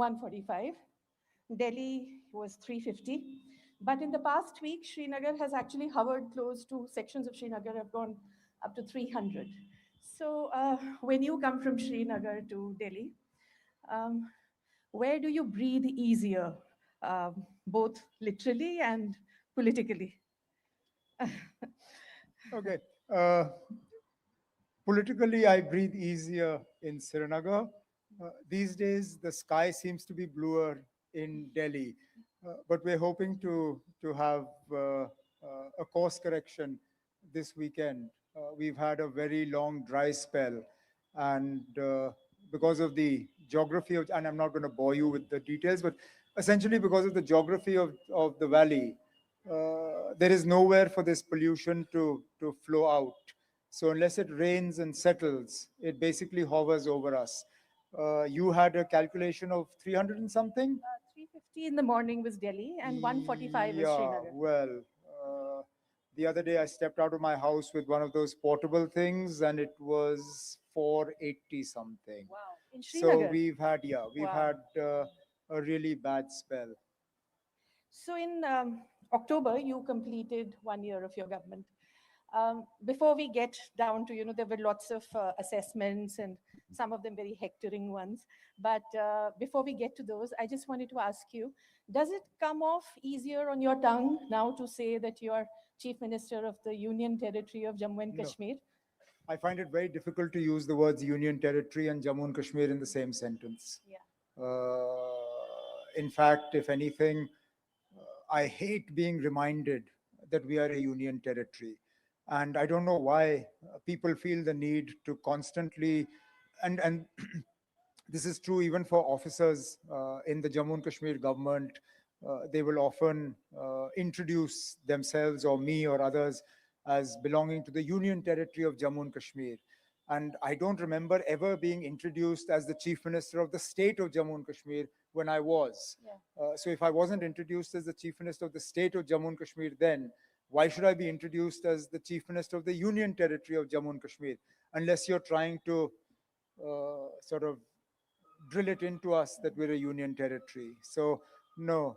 145. Delhi was 350. But in the past week, Srinagar has actually hovered close to sections of Srinagar have gone up to 300. So when you come from Srinagar to Delhi, um, where do you breathe easier, both literally and politically? Okay. Uh, Politically, I breathe easier in Srinagar. These days, the sky seems to be bluer in Delhi, but we're hoping to have a course correction this weekend. We've had a very long dry spell, and because of the geography of, and I'm not going to bore you with the details, but essentially because of the geography of the valley, there is nowhere for this pollution to flow out. So unless it rains and settles, it basically hovers over us. You had a calculation of 300 and something? 350 in the morning was Delhi and 145 was Yeah, Srinagar. well, the other day I stepped out of my house with one of those portable things and it was 480 something. Wow. In So Srinagar. we've Wow. had a really bad spell. So in October, you completed 1 year of your government. Before we get down to, there were lots of assessments and some of them very hectoring ones. But before we get to those, I just wanted to ask you, does it come off easier on your tongue now to say that you are Chief Minister of the Union Territory of Jammu and No, Kashmir? I find it very difficult to use the words Union Territory and Jammu and Kashmir in the same sentence. Yeah. In fact, if anything, I hate being reminded that we are a union territory. And I don't know why people feel the need to constantly, and this is true even for officers in the Jammu and Kashmir government. They will often introduce themselves or me or others as belonging to the Union Territory of Jammu and Kashmir. And I don't remember ever being introduced as the Chief Minister of the state of Jammu and Kashmir when I was. Yeah. So if I wasn't introduced as the Chief Minister of the state of Jammu and Kashmir then, why should I be introduced as the Chief Minister of the Union Territory of Jammu and Kashmir? Unless you're trying to sort of drill it into us that we're a union territory. So no,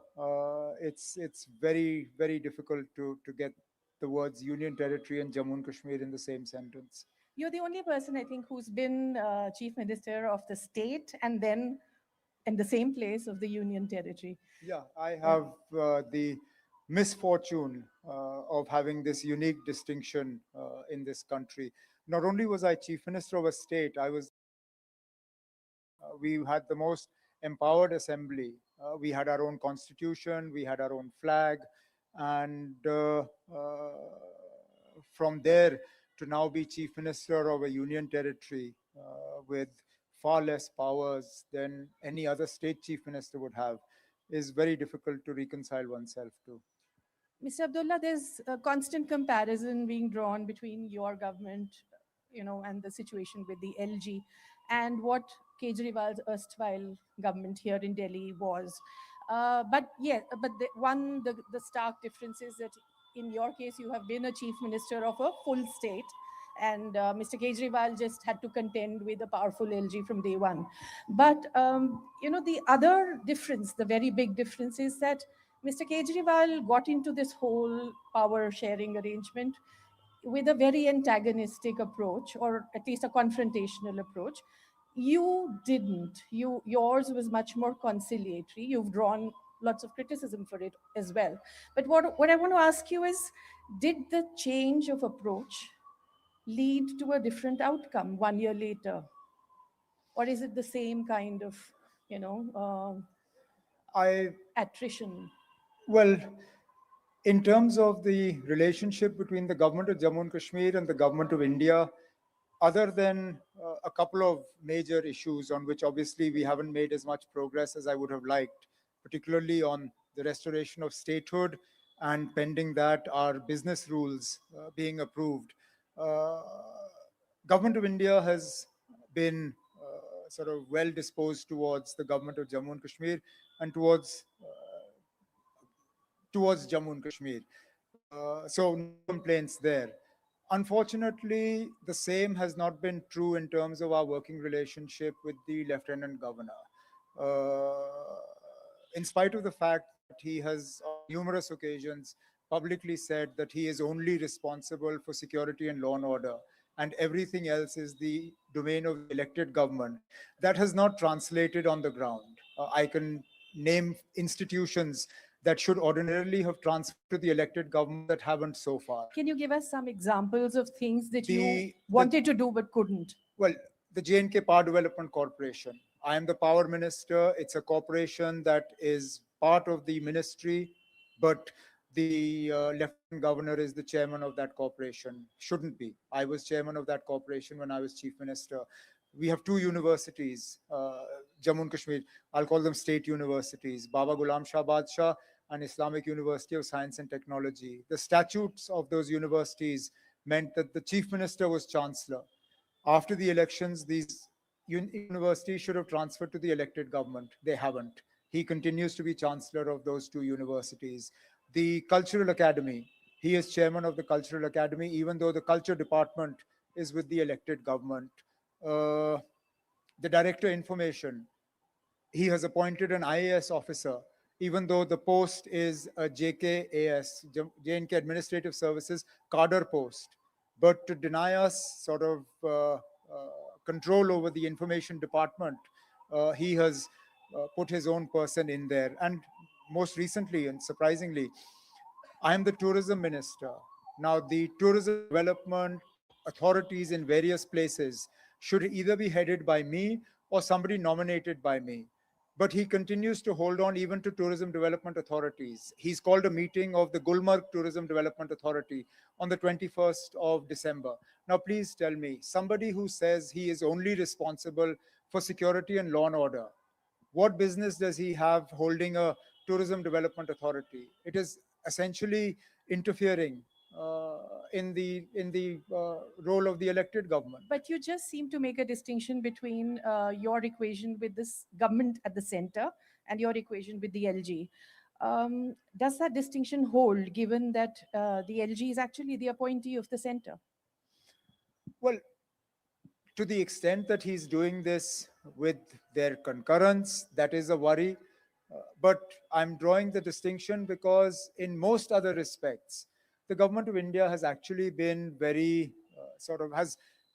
it's very difficult to get the words union territory and Jammu and Kashmir in the same sentence. You're the only person, I think, who's been Chief Minister of the state and then in the same place of the Union Territory. Yeah, I Yeah. have the misfortune of having this unique distinction in this country. Not only was I chief minister of a state, I was we had the most empowered assembly. We had our own constitution, we had our own flag, and from there to now be chief minister of a union territory with far less powers than any other state chief minister would have is very difficult to reconcile oneself to. Mr. Abdullah, there's a constant comparison being drawn between your government, and the situation with the LG and what Kejriwal's erstwhile government here in Delhi was. But the stark difference is that in your case, you have been a chief minister of a full state. And Mr. Kejriwal just had to contend with a powerful LG from day one. But, the other difference, the very big difference is that Mr. Kejriwal got into this whole power sharing arrangement with a very antagonistic approach, or at least a confrontational approach. You didn't. Yours was much more conciliatory. You've drawn lots of criticism for it as well. But what I want to ask you is, did the change of approach lead to a different outcome 1 year later, or is it the same kind of, you know, I attrition? Well, in terms of the relationship between the government of Jammu and Kashmir and the government of India, other than a couple of major issues on which obviously we haven't made as much progress as I would have liked, particularly on the restoration of statehood and pending that our business rules being approved. Uh, Government of India has been sort of well disposed towards the government of Jammu and Kashmir and towards Jammu and Kashmir. So no complaints there. Unfortunately, the same has not been true in terms of our working relationship with the Lieutenant Governor. in spite of the fact that he has on numerous occasions publicly said that he is only responsible for security and law and order, and everything else is the domain of the elected government. That has not translated on the ground. I can name institutions that should ordinarily have transferred to the elected government that haven't so far. Can you give us some examples of things that you The wanted to do but couldn't? well, the J&K Power Development Corporation. I am the power minister. It's a corporation that is part of the ministry, but the lieutenant governor is the chairman of that corporation. Shouldn't be. I was chairman of that corporation when I was chief minister. We have two universities, Jammu and Kashmir. I'll call them state universities, Baba Ghulam Shah Badshah and Islamic University of Science and Technology. The statutes of those universities meant that the chief minister was chancellor. After the elections, these universities should have transferred to the elected government. They haven't. He continues to be chancellor of those two universities. The Cultural Academy, he is chairman of the Cultural Academy, even though the culture department is with the elected government. The Director Information, he has appointed an IAS officer, even though the post is a JKAS, J&K Administrative Services cadre post. But to deny us sort of control over the information department, he has put his own person in there. And most recently and surprisingly, I am the tourism minister. Now, the tourism development authorities in various places should either be headed by me or somebody nominated by me. But he continues to hold on even to tourism development authorities. He's called a meeting of the Gulmarg Tourism Development Authority on the 21st of December. Now, please tell me, somebody who says he is only responsible for security and law and order, what business does he have holding a tourism development authority? It is essentially interfering in the role of the elected government. But you just seem to make a distinction between your equation with this government at the center and your equation with the LG. Does that distinction hold given that the LG is actually the appointee of the center? Well, to the extent that he's doing this with their concurrence, that is a worry. But I'm drawing the distinction because, in most other respects, the government of India has actually been very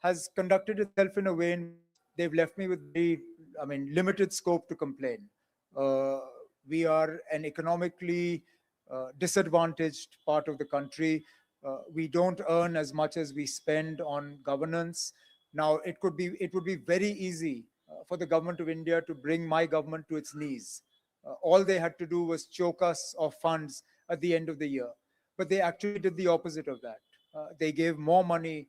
has conducted itself in a way in which they've left me with very, limited scope to complain. Uh, we are an economically disadvantaged part of the country. We don't earn as much as we spend on governance. Now, it would be very easy for the government of India to bring my government to its knees. All they had to do was choke us of funds at the end of the year. But they actually did the opposite of that. They gave more money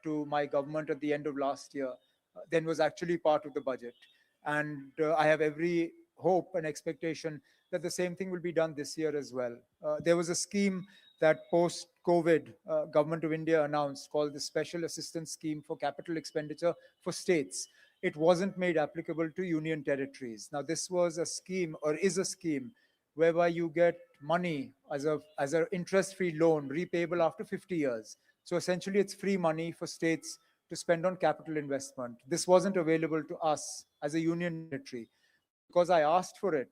to my government at the end of last year than was actually part of the budget. And I have every hope and expectation that the same thing will be done this year as well. There was a scheme that post-COVID government of India announced called the Special Assistance Scheme for Capital Expenditure for States. It wasn't made applicable to union territories. Now, this was a scheme, or is a scheme, whereby you get money as an interest-free loan repayable after 50 years. So essentially, it's free money for states to spend on capital investment. This wasn't available to us as a union territory. But because I asked for it,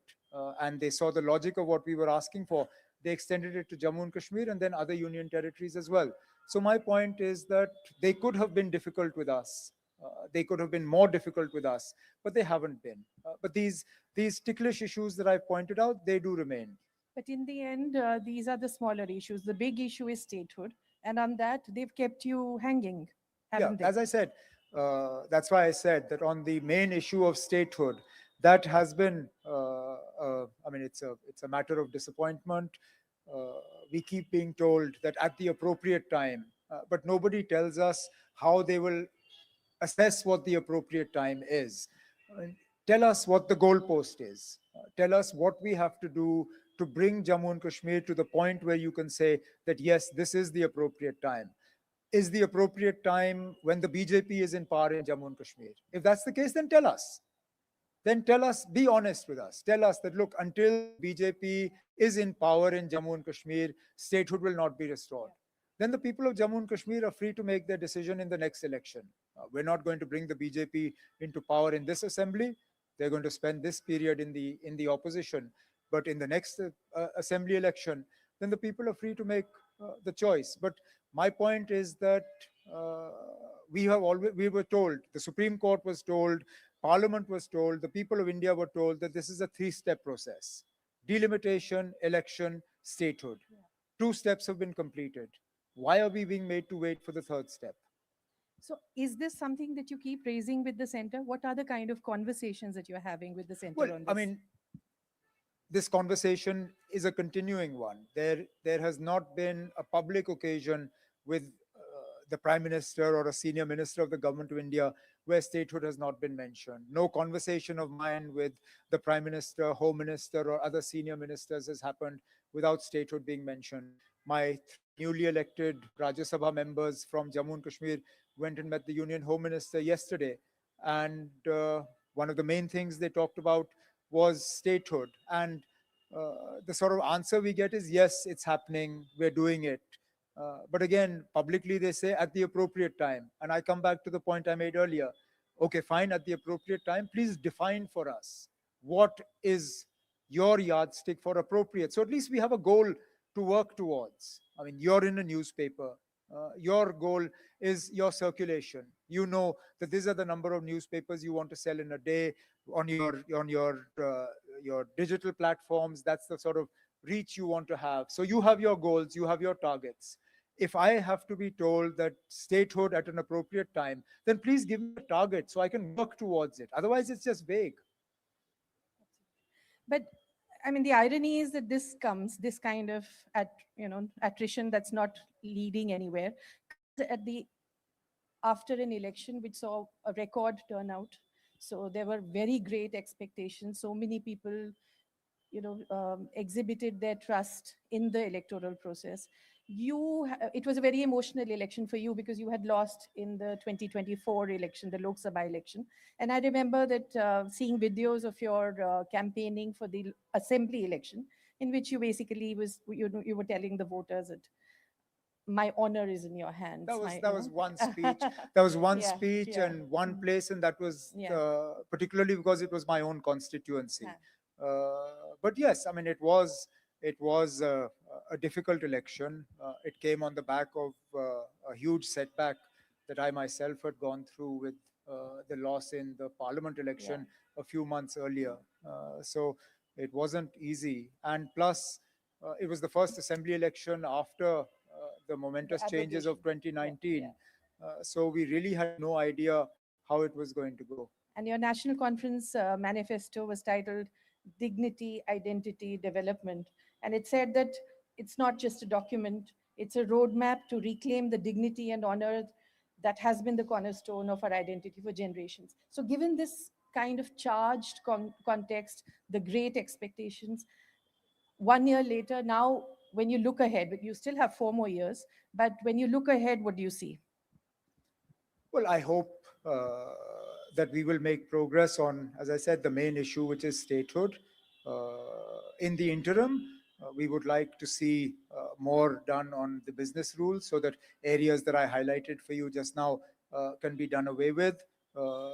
and they saw the logic of what we were asking for, they extended it to Jammu and Kashmir and then other union territories as well. So my point is that they could have been difficult with us. They could have been more difficult with us, but they haven't been. But these ticklish issues that I've pointed out, they do remain. But in the end, these are the smaller issues. The big issue is statehood. And on that, they've kept you hanging, Yeah, haven't they? as I said, that's why I said that on the main issue of statehood, that has been, it's a matter of disappointment. We keep being told that at the appropriate time, but nobody tells us how they will assess what the appropriate time is. Tell us what the goalpost is. Tell us what we have to do to bring Jammu and Kashmir to the point where you can say that, yes, this is the appropriate time. Is the appropriate time when the BJP is in power in Jammu and Kashmir? If that's the case, then tell us. Then tell us, be honest with us. Tell us that, look, until BJP is in power in Jammu and Kashmir, statehood will not be restored. Then the people of Jammu and Kashmir are free to make their decision in the next election. We're not going to bring the BJP into power in this assembly. They're going to spend this period in the opposition. But in the next assembly election, then the people are free to make the choice. But my point is that uh, we were told, the Supreme Court was told, Parliament was told, the people of India were told that this is a three-step process: delimitation, election, statehood. Two steps have been completed. Why are we being made to wait for the third step? So is this something that you keep raising with the center? What are the kind of conversations that you're having with the Well, center on I this? mean, this conversation is a continuing one. There has not been a public occasion with the Prime Minister or a senior minister of the government of India where statehood has not been mentioned. No conversation of mine with the Prime Minister, Home Minister, or other senior ministers has happened without statehood being mentioned. My three newly elected Rajya Sabha members from Jammu and Kashmir went and met the Union Home Minister yesterday, and one of the main things they talked about was statehood. And the sort of answer we get is yes, it's happening, we're doing it. But again, publicly they say at the appropriate time. And I come back to the point I made earlier. Okay, fine, at the appropriate time, please define for us what is your yardstick for appropriate. So at least we have a goal to work towards. I mean, you're in a newspaper. Your goal is your circulation. You know that these are the number of newspapers you want to sell in a day on your digital platforms. That's the sort of reach you want to have. So you have your goals, you have your targets. If I have to be told that statehood at an appropriate time, then please give me a target so I can work towards it. Otherwise, it's just vague. But I mean, the irony is that this kind of attrition that's not leading anywhere, comes at the after an election which saw a record turnout. So there were very great expectations. So many people, exhibited their trust in the electoral process. It was a very emotional election for you because you had lost in the 2024 election, the Lok Sabha election. And I remember that seeing videos of your campaigning for the assembly election, in which you basically you were telling the voters that my honor is in your hands. That was My, that was one speech. That was one yeah, speech yeah, and one place, and that was yeah, particularly because it was my own constituency. yeah. But yes, I mean it was a difficult election. It came on the back of a huge setback that I myself had gone through with the loss in the parliament Yeah. election a few months earlier. So it wasn't easy, and plus it was the first assembly election after the The momentous changes abrogation. of Yeah, yeah. 2019. So we really had no idea how it was going to go. And your national conference manifesto was titled Dignity, Identity, Development. And it said that it's not just a document, it's a roadmap to reclaim the dignity and honor that has been the cornerstone of our identity for generations. So, given this kind of charged context, the great expectations, 1 year later, now when you look ahead, but you still have 4 more years, but when you look ahead, what do you see? Well, I hope that we will make progress on, as I said, the main issue, which is statehood. In the interim, we would like to see more done on the business rules so that areas that I highlighted for you just now can be done away with. Uh,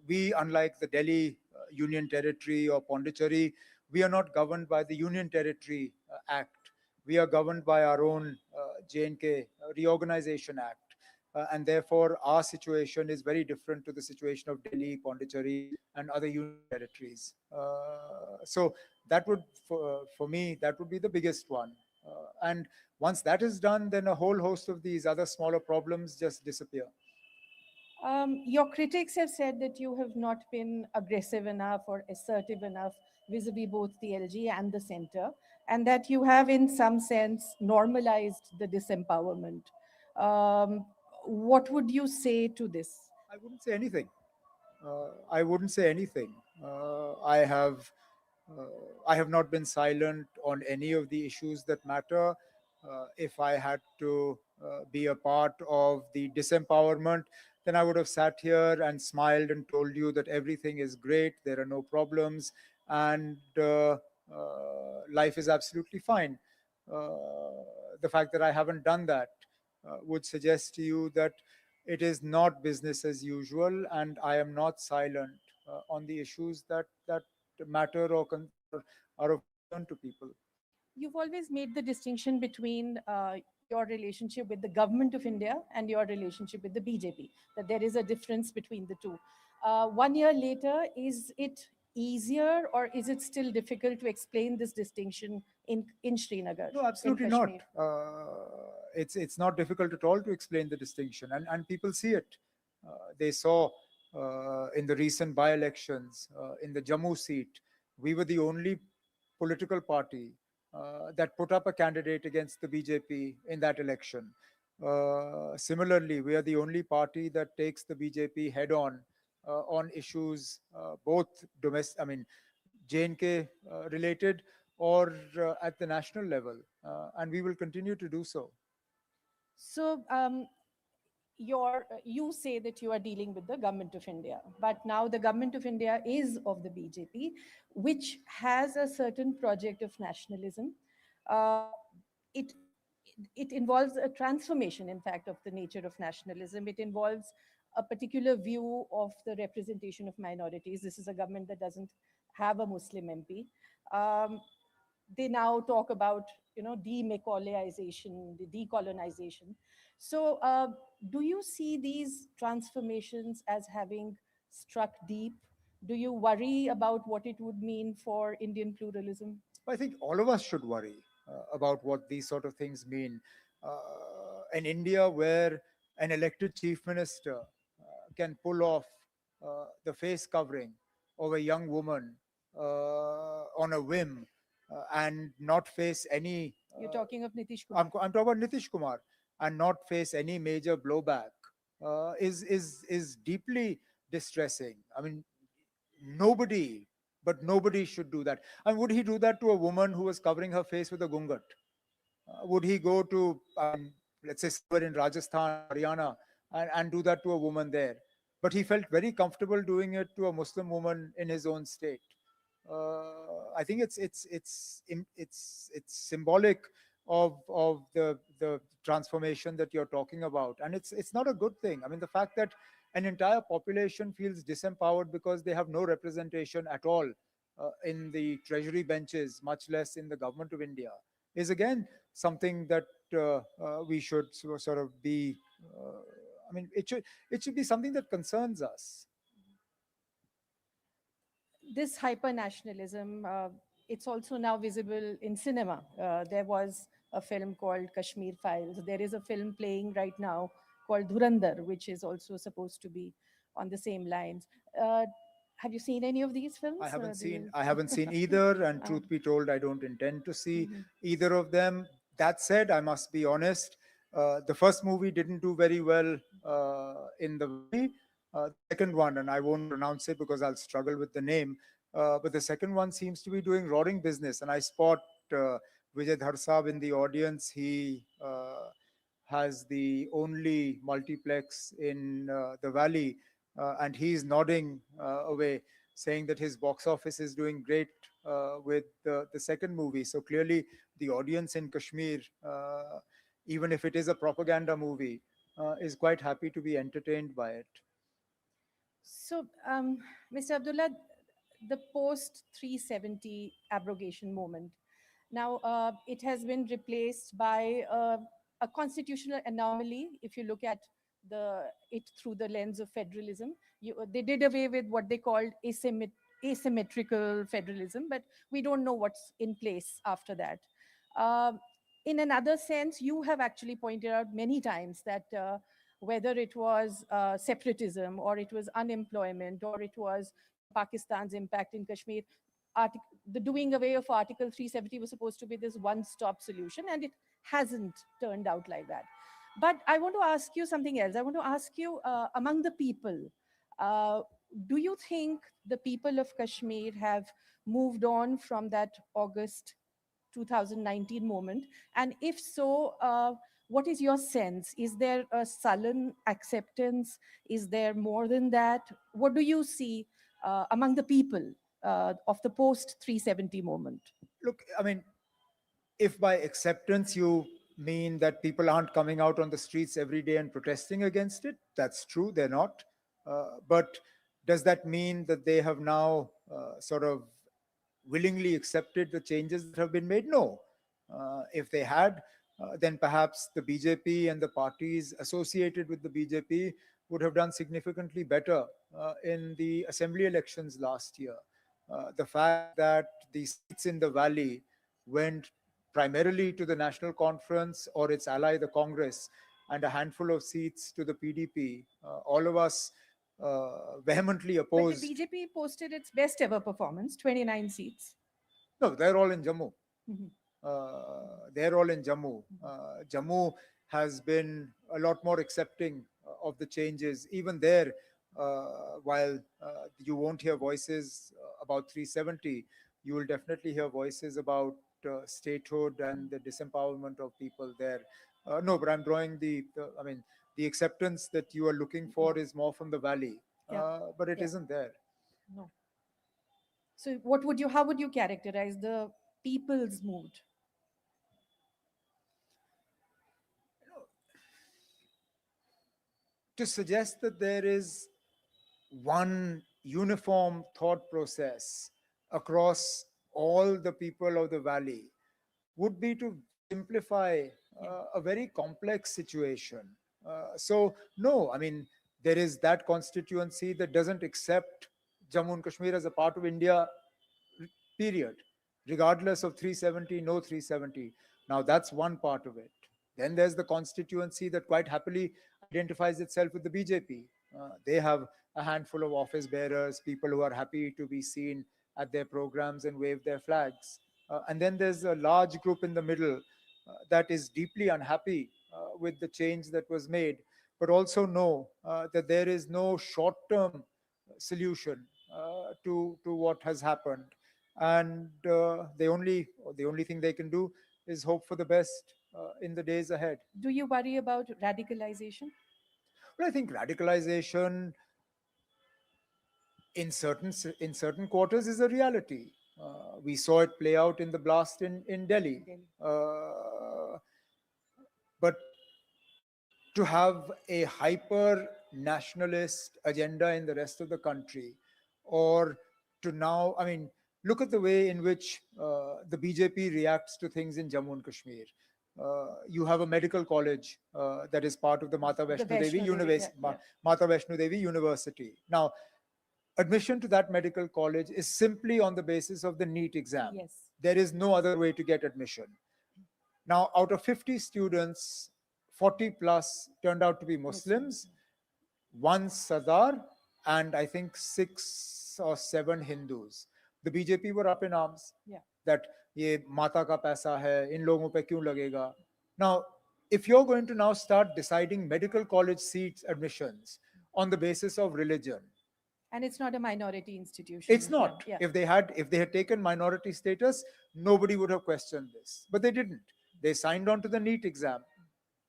we, unlike the Delhi Union Territory or Pondicherry, we are not governed by the Union Territory Act. We are governed by our own J&K Reorganization Act. And therefore, our situation is very different to the situation of Delhi, Pondicherry, and other union territories. So that would, for me, that would be the biggest one. And once that is done, then a whole host of these other smaller problems just disappear. Your critics have said that you have not been aggressive enough or assertive enough vis-a-vis both the LG and the center, and that you have, in some sense, normalized the disempowerment. Um, what would you say to this? I wouldn't say anything. I wouldn't say anything. Uh, I have not been silent on any of the issues that matter. If I had to be a part of the disempowerment, then I would have sat here and smiled and told you that everything is great, there are no problems, and life is absolutely fine. The fact that I haven't done that would suggest to you that it is not business as usual, and I am not silent on the issues that matter or are of concern to people. You've always made the distinction between your relationship with the government of India and your relationship with the BJP, that there is a difference between the two. 1 year later, is it easier or is it still difficult to explain this distinction in Srinagar, No, in absolutely not. Kashmir? It's not difficult at all to explain the distinction, and people see it. They saw in the recent by-elections in the Jammu seat, we were the only political party that put up a candidate against the BJP in that election. Similarly, we are the only party that takes the BJP head on issues both domestic, I mean, J&K related or at the national level, and we will continue to do so. So, you say that you are dealing with the government of India, but now the government of India is of the BJP, which has a certain project of nationalism. Uh, it it involves a transformation, in fact, of the nature of nationalism. It involves a particular view of the representation of minorities. This is a government that doesn't have a Muslim MP. Um, they now talk about, demacolaization, the decolonization. So, do you see these transformations as having struck deep? Do you worry about what it would mean for Indian pluralism? I think all of us should worry about what these sort of things mean. An India where an elected chief minister can pull off the face covering of a young woman on a whim and not face any. You're talking of Nitish Kumar. I'm talking about Nitish Kumar and not face any major blowback is deeply distressing. I mean, nobody, but nobody should do that. And would he do that to a woman who was covering her face with a gungat? Would he go to, let's say, somewhere in Rajasthan, Haryana, and do that to a woman there? But he felt very comfortable doing it to a Muslim woman in his own state. I think it's symbolic of the transformation that you're talking about, and it's not a good thing. I mean, the fact that an entire population feels disempowered because they have no representation at all in the treasury benches, much less in the government of India, is again something that we should sort of be. I mean, it should be something that concerns us. This hyper nationalism, it's also now visible in cinema. There was a film called Kashmir Files. There is a film playing right now called Dhurandhar, which is also supposed to be on the same lines. Uh, have you seen any of these I films? haven't Do seen you? I haven't seen either, and uh, truth be told, I don't intend to see mhm. either of them. That said, I must be honest. The first movie didn't do very well in the valley. The second one, and I won't pronounce it because I'll struggle with the name, but the second one seems to be doing roaring business. And I spot Vijay Dharsab in the audience. He has the only multiplex in the valley, and he's nodding away, saying that his box office is doing great with the second movie. So clearly, the audience in Kashmir, even if it is a propaganda movie, is quite happy to be entertained by it. So, Mr. Abdullah, the post 370 abrogation moment. Now, it has been replaced by a constitutional anomaly. If you look at it through the lens of federalism, they did away with what they called asymmetrical federalism, but we don't know what's in place after that. Um in another sense, you have actually pointed out many times that whether it was separatism or it was unemployment or it was Pakistan's impact in Kashmir, the doing away of Article 370 was supposed to be this one-stop solution, and it hasn't turned out like that. But I want to ask you something else. I want to ask you, among the people, uh, do you think the people of Kashmir have moved on from that August 2019 moment? And if so, what is your sense? Is there a sullen acceptance? Is there more than that? What do you see among the people of the post 370 moment? Look, I mean, if by acceptance you mean that people aren't coming out on the streets every day and protesting against it, that's true, they're not. But does that mean that they have now sort of willingly accepted the changes that have been made? No. If they had, then perhaps the BJP and the parties associated with the BJP would have done significantly better in the assembly elections last year. The fact that the seats in the valley went primarily to the National Conference or its ally, the Congress, and a handful of seats to the PDP, all of us vehemently But the opposed. BJP posted its best ever performance, 29 seats. No, they're all in Jammu. Mhm. They're all in Jammu. Jammu has been a lot more accepting of the changes. Even there, while you won't hear voices about 370, you will definitely hear voices about statehood and the disempowerment of people there. No, but I'm drawing I mean, the acceptance that you are looking for is more from the valley, Yeah. but it Yeah. not there. No. So how would you characterize the people's mood? To suggest that there is one uniform thought process across all the people of the valley would be to simplify Yeah. a very complex situation. So, no, I mean, there is that constituency that doesn't accept Jammu and Kashmir as a part of India, period, regardless of 370, no 370. Now, that's one part of it. Then there's the constituency that quite happily identifies itself with the BJP. They have a handful of office bearers, people who are happy to be seen at their programs and wave their flags. And then there's a large group in the middle that is deeply unhappy with the change that was made, but also know that there is no short term solution to what has happened. And the only thing they can do is hope for the best in the days ahead. Do you worry about radicalization? But I think radicalization in certain quarters is a reality. We saw it play out in the blast in Delhi. Delhi. But to have a hyper nationalist agenda in the rest of the country, or to now, I mean, look at the way in which the BJP reacts to things in Jammu and Kashmir. You have a medical college that is part of the The Vaishno Devi, yeah, yeah. Mata Vaishno Devi University. Now, admission to that medical college is simply on the basis of the NEET exam. Yes. There is no other way to get admission. Now, out of 50 students, 40 plus turned out to be Muslims, one Sadar, and I think 6 or 7 Hindus. The BJP were up in arms. Yeah. That ye mata ka paisa hai, in logon pe kyun lagega? Now, if you're going to now start deciding medical college seats admissions on the basis of religion, And it's not a minority institution. it's not. Yeah. If they had taken minority status, nobody would have questioned this. But they didn't. They signed on to the NEET exam.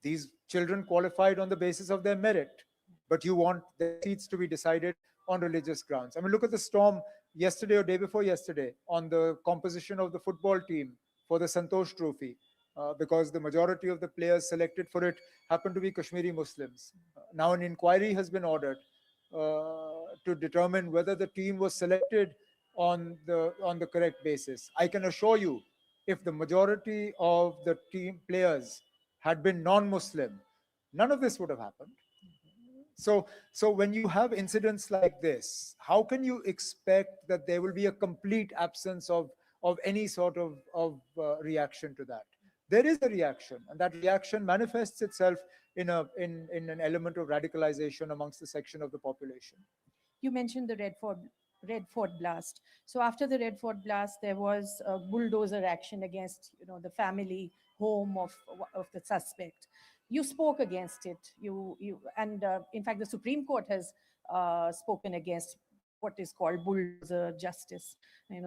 These children qualified on the basis of their merit, but you want their seats to be decided on religious grounds. I mean, look at the storm yesterday or day before yesterday on the composition of the football team for the Santosh Trophy, because the majority of the players selected for it happened to be Kashmiri Muslims. Now, an inquiry has been ordered to determine whether the team was selected on the correct basis. I can assure you, if the majority of the team players had been non-Muslim, none of this would have happened. So when you have incidents like this, how can you expect that there will be a complete absence of any sort of reaction to that? There is a reaction, and that reaction manifests itself in an element of radicalization amongst the section of the population. You mentioned the Red Fort blast. So after the Red Fort blast, there was a bulldozer action against, the family home of the suspect. You spoke against it. And in fact, the Supreme Court has spoken against what is called bulldozer justice.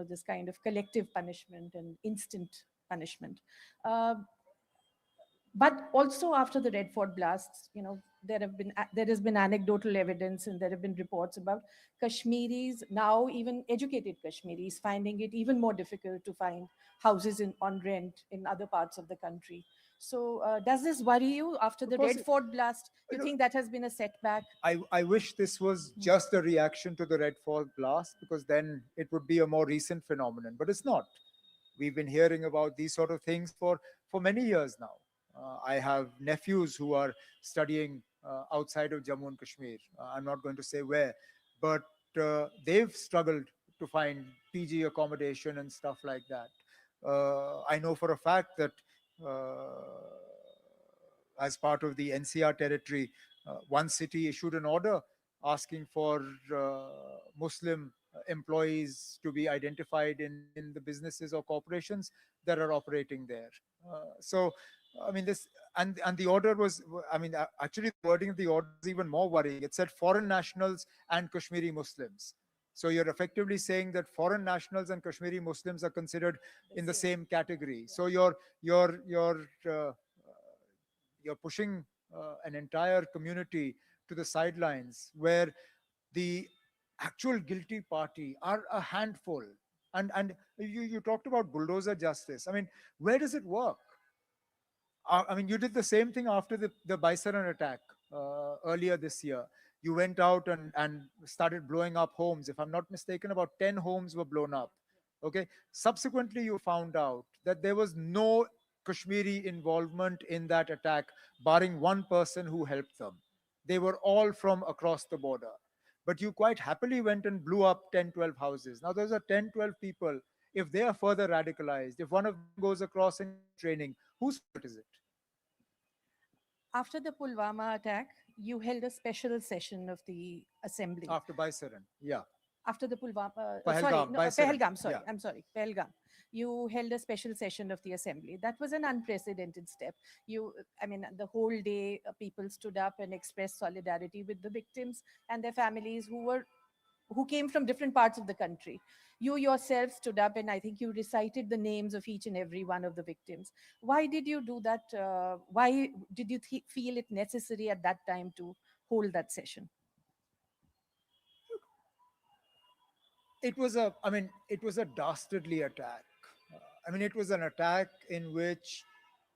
This kind of collective punishment and instant punishment. Uh, but also after the Red Fort blasts, there has been anecdotal evidence and there have been reports about Kashmiris, now even educated Kashmiris, finding it even more difficult to find houses on rent in other parts of the country. So, does this worry you after Of the course, Red Fort blast? You look, think that has been a setback? I wish this was Mhm. just a reaction to the Red Fort blast, because then it would be a more recent phenomenon. But it's not. We've been hearing about these sort of things for many years now. I have nephews who are studying outside of Jammu and Kashmir. I'm not going to say where, but they've struggled to find PG accommodation and stuff like that. I know for a fact that as part of the NCR territory, one city issued an order asking for Muslim employees to be identified in the businesses or corporations that are operating there. So, I mean, this and the order was, I mean, actually, the wording of the order was even more worrying. It said foreign nationals and Kashmiri Muslims. So you're effectively saying that foreign nationals and Kashmiri Muslims are considered The in the same. same category. So you're pushing an entire community to the sidelines, where the actual guilty party are a handful. And you talked about bulldozer justice. I mean, where does it work? I mean, you did the same thing after the Baisaran attack earlier this year. You went out and started blowing up homes. If I'm not mistaken, about 10 homes were blown up. Okay. Subsequently, you found out that there was no Kashmiri involvement in that attack, barring one person who helped them. They were all from across the border. But you quite happily went and blew up 10, 12 houses. Now, those are 10, 12 people. If they are further radicalized, if one of them goes across and gets training, whose fault is it? After the Pulwama attack, you held a special session of the assembly. After Baisaran, yeah. After the Pulwama, sorry, Pahalgam, no, Baisaran, Pahalgam, yeah. sorry, I'm sorry, Pahalgam. You held a special session of the assembly. That was an unprecedented step. I mean, the whole day people stood up and expressed solidarity with the victims and their families who came from different parts of the country. You yourself stood up and I think you recited the names of each and every one of the victims. Why did you do that? Why did you feel it necessary at that time to hold that session? It was a dastardly attack. I mean, it was an attack in which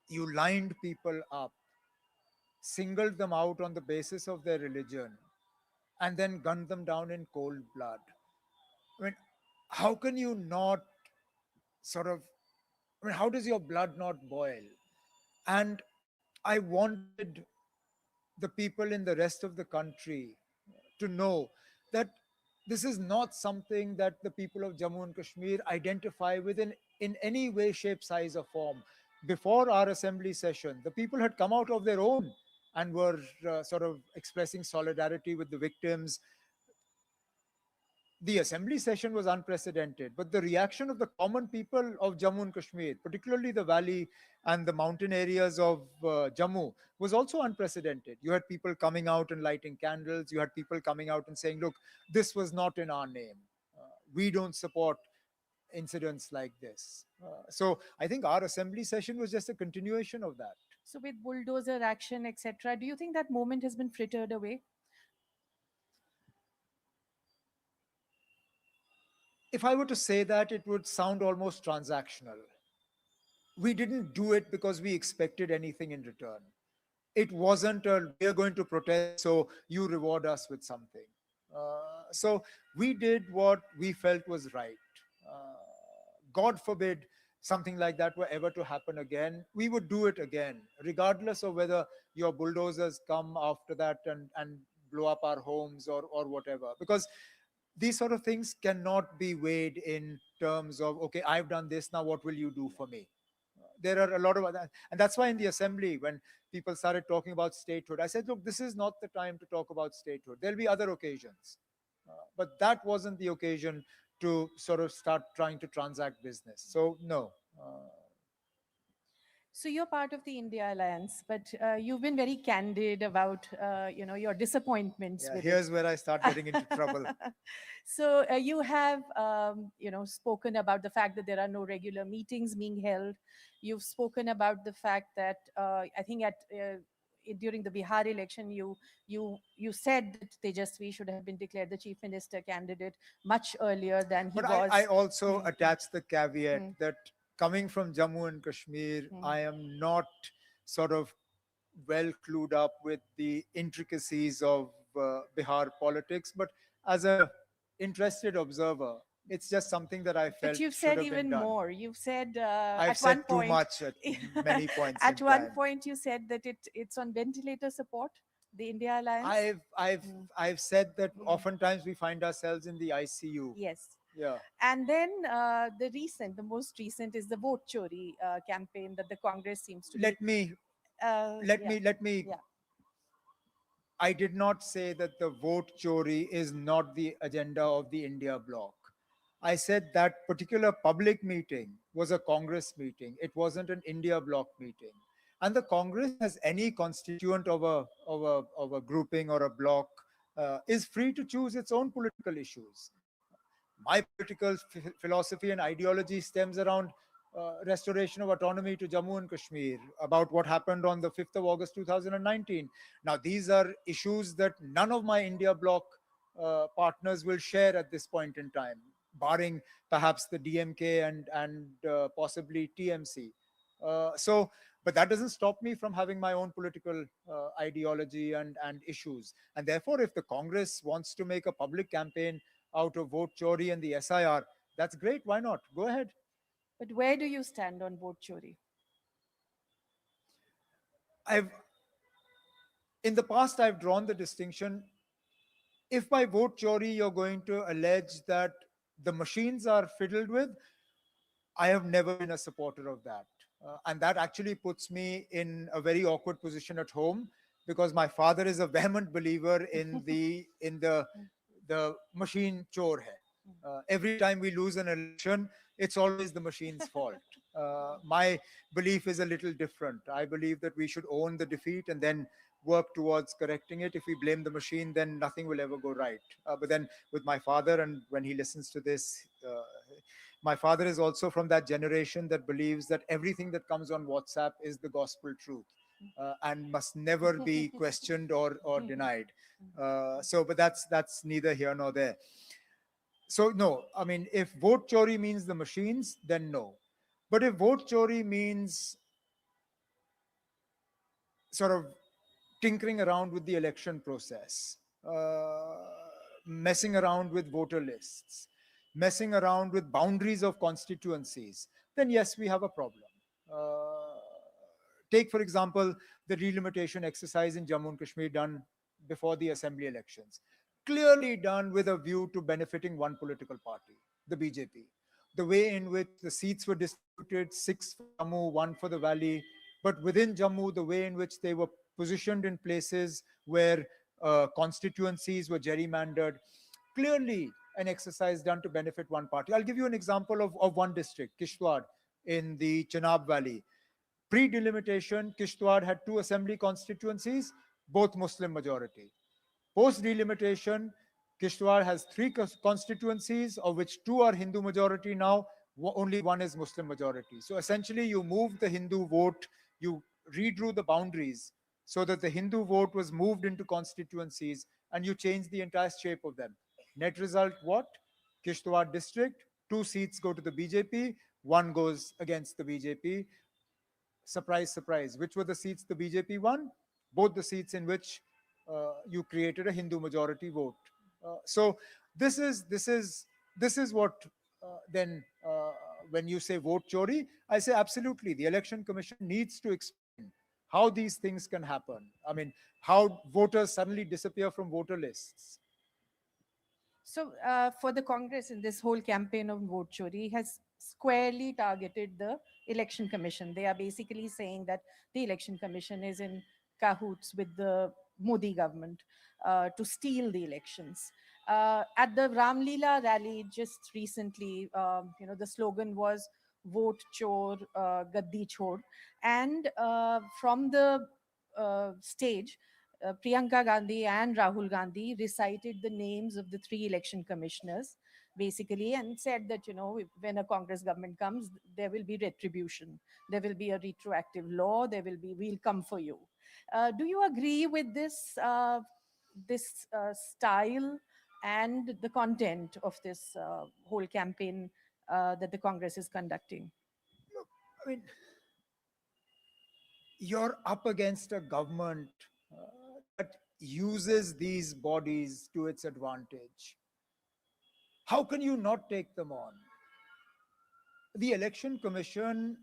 you lined people up, singled them out on the basis of their religion, and then gunned them down in cold blood. I mean, how can you not sort of, I mean, how does your blood not boil? And I wanted the people in the rest of the country to know that this is not something that the people of Jammu and Kashmir identify with in any way, shape, size, or form. Before our assembly session, the people had come out of their own and were sort of expressing solidarity with the victims. The assembly session was unprecedented, but the reaction of the common people of Jammu and Kashmir, particularly the valley and the mountain areas of Jammu, was also unprecedented. You had people coming out and lighting candles. You had people coming out and saying, look, this was not in our name. We don't support incidents like this. So I think our assembly session was just a continuation of that. So, with bulldozer action, etc., do you think that moment has been frittered away? If I were to say that, it would sound almost transactional. We didn't do it because we expected anything in return. It wasn't a we are going to protest, so you reward us with something. So we did what we felt was right. Uh, God forbid something like that were ever to happen again. We would do it again, regardless of whether your bulldozers come after that and blow up our homes or whatever. Because these sort of things cannot be weighed in terms of, okay, I've done this, now what will you do for me? There are a lot of other, and that's why in the assembly, when people started talking about statehood, I said, look, this is not the time to talk about statehood. There'll be other occasions. But that wasn't the occasion to sort of start trying to transact business. So, no. So you're part of the India Alliance, but you've been very candid about your disappointments Yeah, with it. here's where I start getting into trouble. So you have spoken about the fact that there are no regular meetings being held. You've spoken about the fact that I think during the Bihar election, you said that Tejasvi should have been declared the chief minister candidate much earlier than he But I was. also Hmm, attach the caveat hmm, that coming from Jammu and Kashmir, hmm, I am not sort of well clued up with the intricacies of Bihar politics, but as a interested observer, it's just something that I But felt you've should said have been even done. more. You've said I've at said one too point, much at many points at in one time. point you said that it's on ventilator support, the India alliance. I've I've Mm, I've said that mm, oftentimes we find ourselves in the ICU. yes. Yeah. And then the most recent is the vote chori campaign that the Congress seems to be. Let me let Yeah, me let me yeah. I did not say that the vote chori is not the agenda of the India bloc. I said that particular public meeting was a Congress meeting. It wasn't an India bloc meeting. And the Congress, as any constituent of a grouping or a bloc, is free to choose its own political issues. My political philosophy and ideology stems around restoration of autonomy to Jammu and Kashmir, about what happened on the 5th of August 2019. Now, these are issues that none of my India bloc partners will share at this point in time, barring perhaps the DMK and possibly TMC. But that doesn't stop me from having my own political ideology and issues. And therefore, if the Congress wants to make a public campaign out of vote chori and the SIR, that's great. Why not? Go ahead. But where do you stand on vote chori? I've in the past I've drawn the distinction. If by vote chori you're going to allege that the machines are fiddled with, I have never been a supporter of that. And that actually puts me in a very awkward position at home, because my father is a vehement believer in the machine chore hai. Every time we lose an election, it's always the machine's fault. My belief is a little different. I believe that we should own the defeat and then work towards correcting it. If we blame the machine, then nothing will ever go right. But then with my father, and when he listens to this, my father is also from that generation that believes that everything that comes on WhatsApp is the gospel truth, and must never be questioned or denied. But that's neither here nor there. So no, I mean, if vote chori means the machines, then no. But if vote chori means sort of tinkering around with the election process, messing around with voter lists, messing around with boundaries of constituencies, then yes, we have a problem. Uh, Take, for example, the relimitation exercise in Jammu and Kashmir done before the assembly elections. Clearly done with a view to benefiting one political party, the BJP. The way in which the seats were distributed, six for Jammu, one for the valley, but within Jammu, the way in which they were positioned in places where constituencies were gerrymandered, clearly an exercise done to benefit one party. I'll give you an example of one district, Kishtwar, in the Chenab Valley. Pre-delimitation, Kishtwar had two assembly constituencies, both Muslim majority. Post-delimitation, Kishtwar has three constituencies, of which two are Hindu majority now, only one is Muslim majority. So essentially, you moved the Hindu vote, you redrew the boundaries so that the Hindu vote was moved into constituencies, and you changed the entire shape of them. Net result what? Kishtwar district, two seats go to the BJP, one goes against the BJP. Surprise, surprise. Which were the seats the BJP won? Both the seats in which you created a Hindu majority vote. So this is this is this is what then when you say vote chori, I say absolutely. The election commission needs to explain how these things can happen. I mean, how voters suddenly disappear from voter lists. So, for the Congress in this whole campaign of vote chori has squarely targeted the election commission. They are basically saying that the election commission is in cahoots with the Modi government to steal the elections. At the Ramlila rally just recently, the slogan was "Vote Chor, Gaddi Chhod," and from the stage, Priyanka Gandhi and Rahul Gandhi recited the names of the three election commissioners, basically, and said that, when a Congress government comes, there will be retribution, there will be a retroactive law, we'll come for you. Do you agree with this style and the content of this whole campaign that the Congress is conducting? I mean, you're up against a government that uses these bodies to its advantage. How can you not take them on? The Election Commission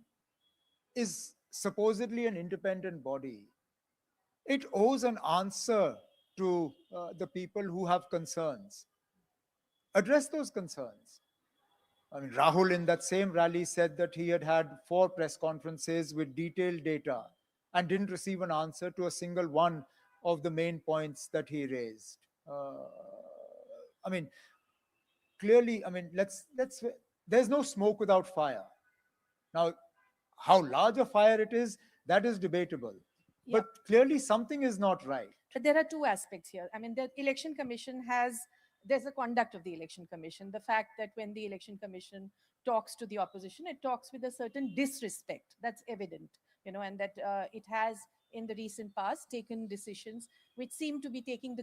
is supposedly an independent body. It owes an answer to the people who have concerns. Address those concerns. I mean, Rahul in that same rally said that he had had 4 press conferences with detailed data and didn't receive an answer to a single one of the main points that he raised. I mean, clearly, I mean, let's there's no smoke without fire. Now, how large a fire it is, that is debatable. Yeah. But clearly, something is not right. But there are two aspects here. I mean, the election commission has, there's a conduct of the election commission. The fact that when the election commission talks to the opposition, it talks with a certain disrespect. That's evident, and that it has in the recent past taken decisions which seem to be taking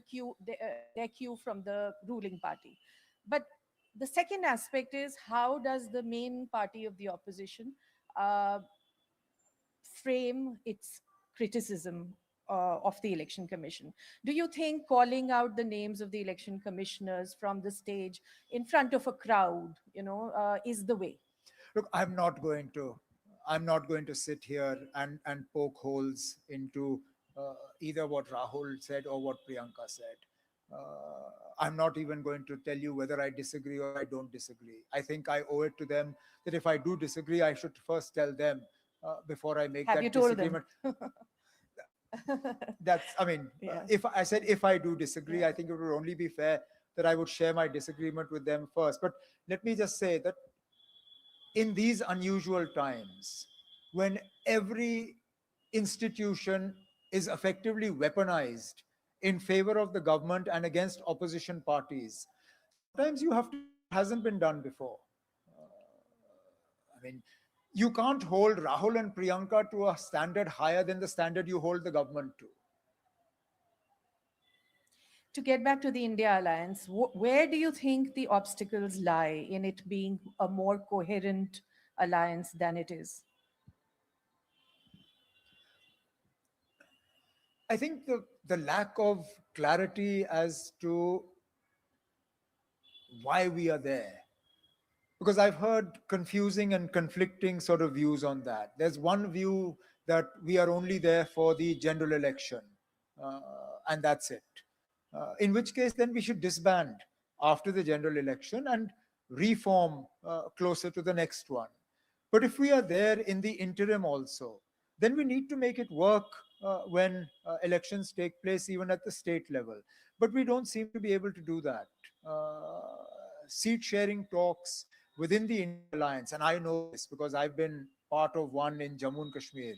their cue from the ruling party. But the second aspect is, how does the main party of the opposition uh, frame its criticism of the election commission? Do you think calling out the names of the election commissioners from the stage in front of a crowd, is the way? Look, I'm not going to sit here and poke holes into either what Rahul said or what Priyanka said. I'm not even going to tell you whether I disagree or I don't disagree. I think I owe it to them that if I do disagree, I should first tell them before I make Have you that told them? disagreement. That's, I mean, Yeah. if I said if I do disagree, Yeah. I think it would only be fair that I would share my disagreement with them first. But let me just say that in these unusual times, when every institution is effectively weaponized in favor of the government and against opposition parties, sometimes you have to do what hasn't been done before. I mean, you can't hold Rahul and Priyanka to a standard higher than the standard you hold the government to. To get back to the India alliance, where do you think the obstacles lie in it being a more coherent alliance than it is? I think the lack of clarity as to why we are there, because I've heard confusing and conflicting sort of views on that. There's one view that we are only there for the general election, uh, and that's it. In which case, then we should disband after the general election and reform closer to the next one. But if we are there in the interim also, then we need to make it work when elections take place, even at the state level. But we don't seem to be able to do that. Seat sharing talks within the India Alliance, and I know this because I've been part of one in Jammu and Kashmir.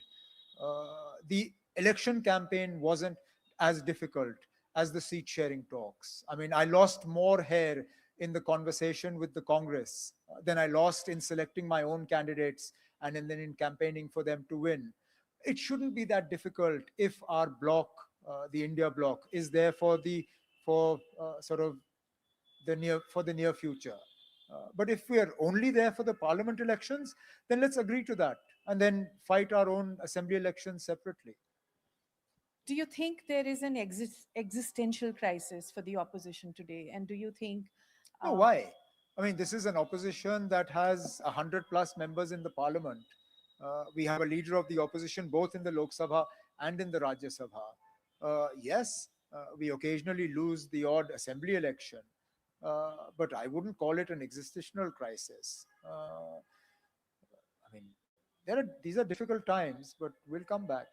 The election campaign wasn't as difficult as the seat sharing talks. I mean, I lost more hair in the conversation with the Congress than I lost in selecting my own candidates and then in campaigning for them to win. It shouldn't be that difficult if our bloc, the India bloc, is there for sort of the near future. But if we are only there for the parliament elections, then let's agree to that and then fight our own assembly elections separately. Do you think there is an existential crisis for the opposition today? And do you think, No, uh, why? I mean, this is an opposition that has 100 plus members in the parliament. We have a leader of the opposition both in the Lok Sabha and in the Rajya Sabha. Yes, we occasionally lose the odd assembly election, but I wouldn't call it an existential crisis. I mean, these are difficult times, but we'll come back.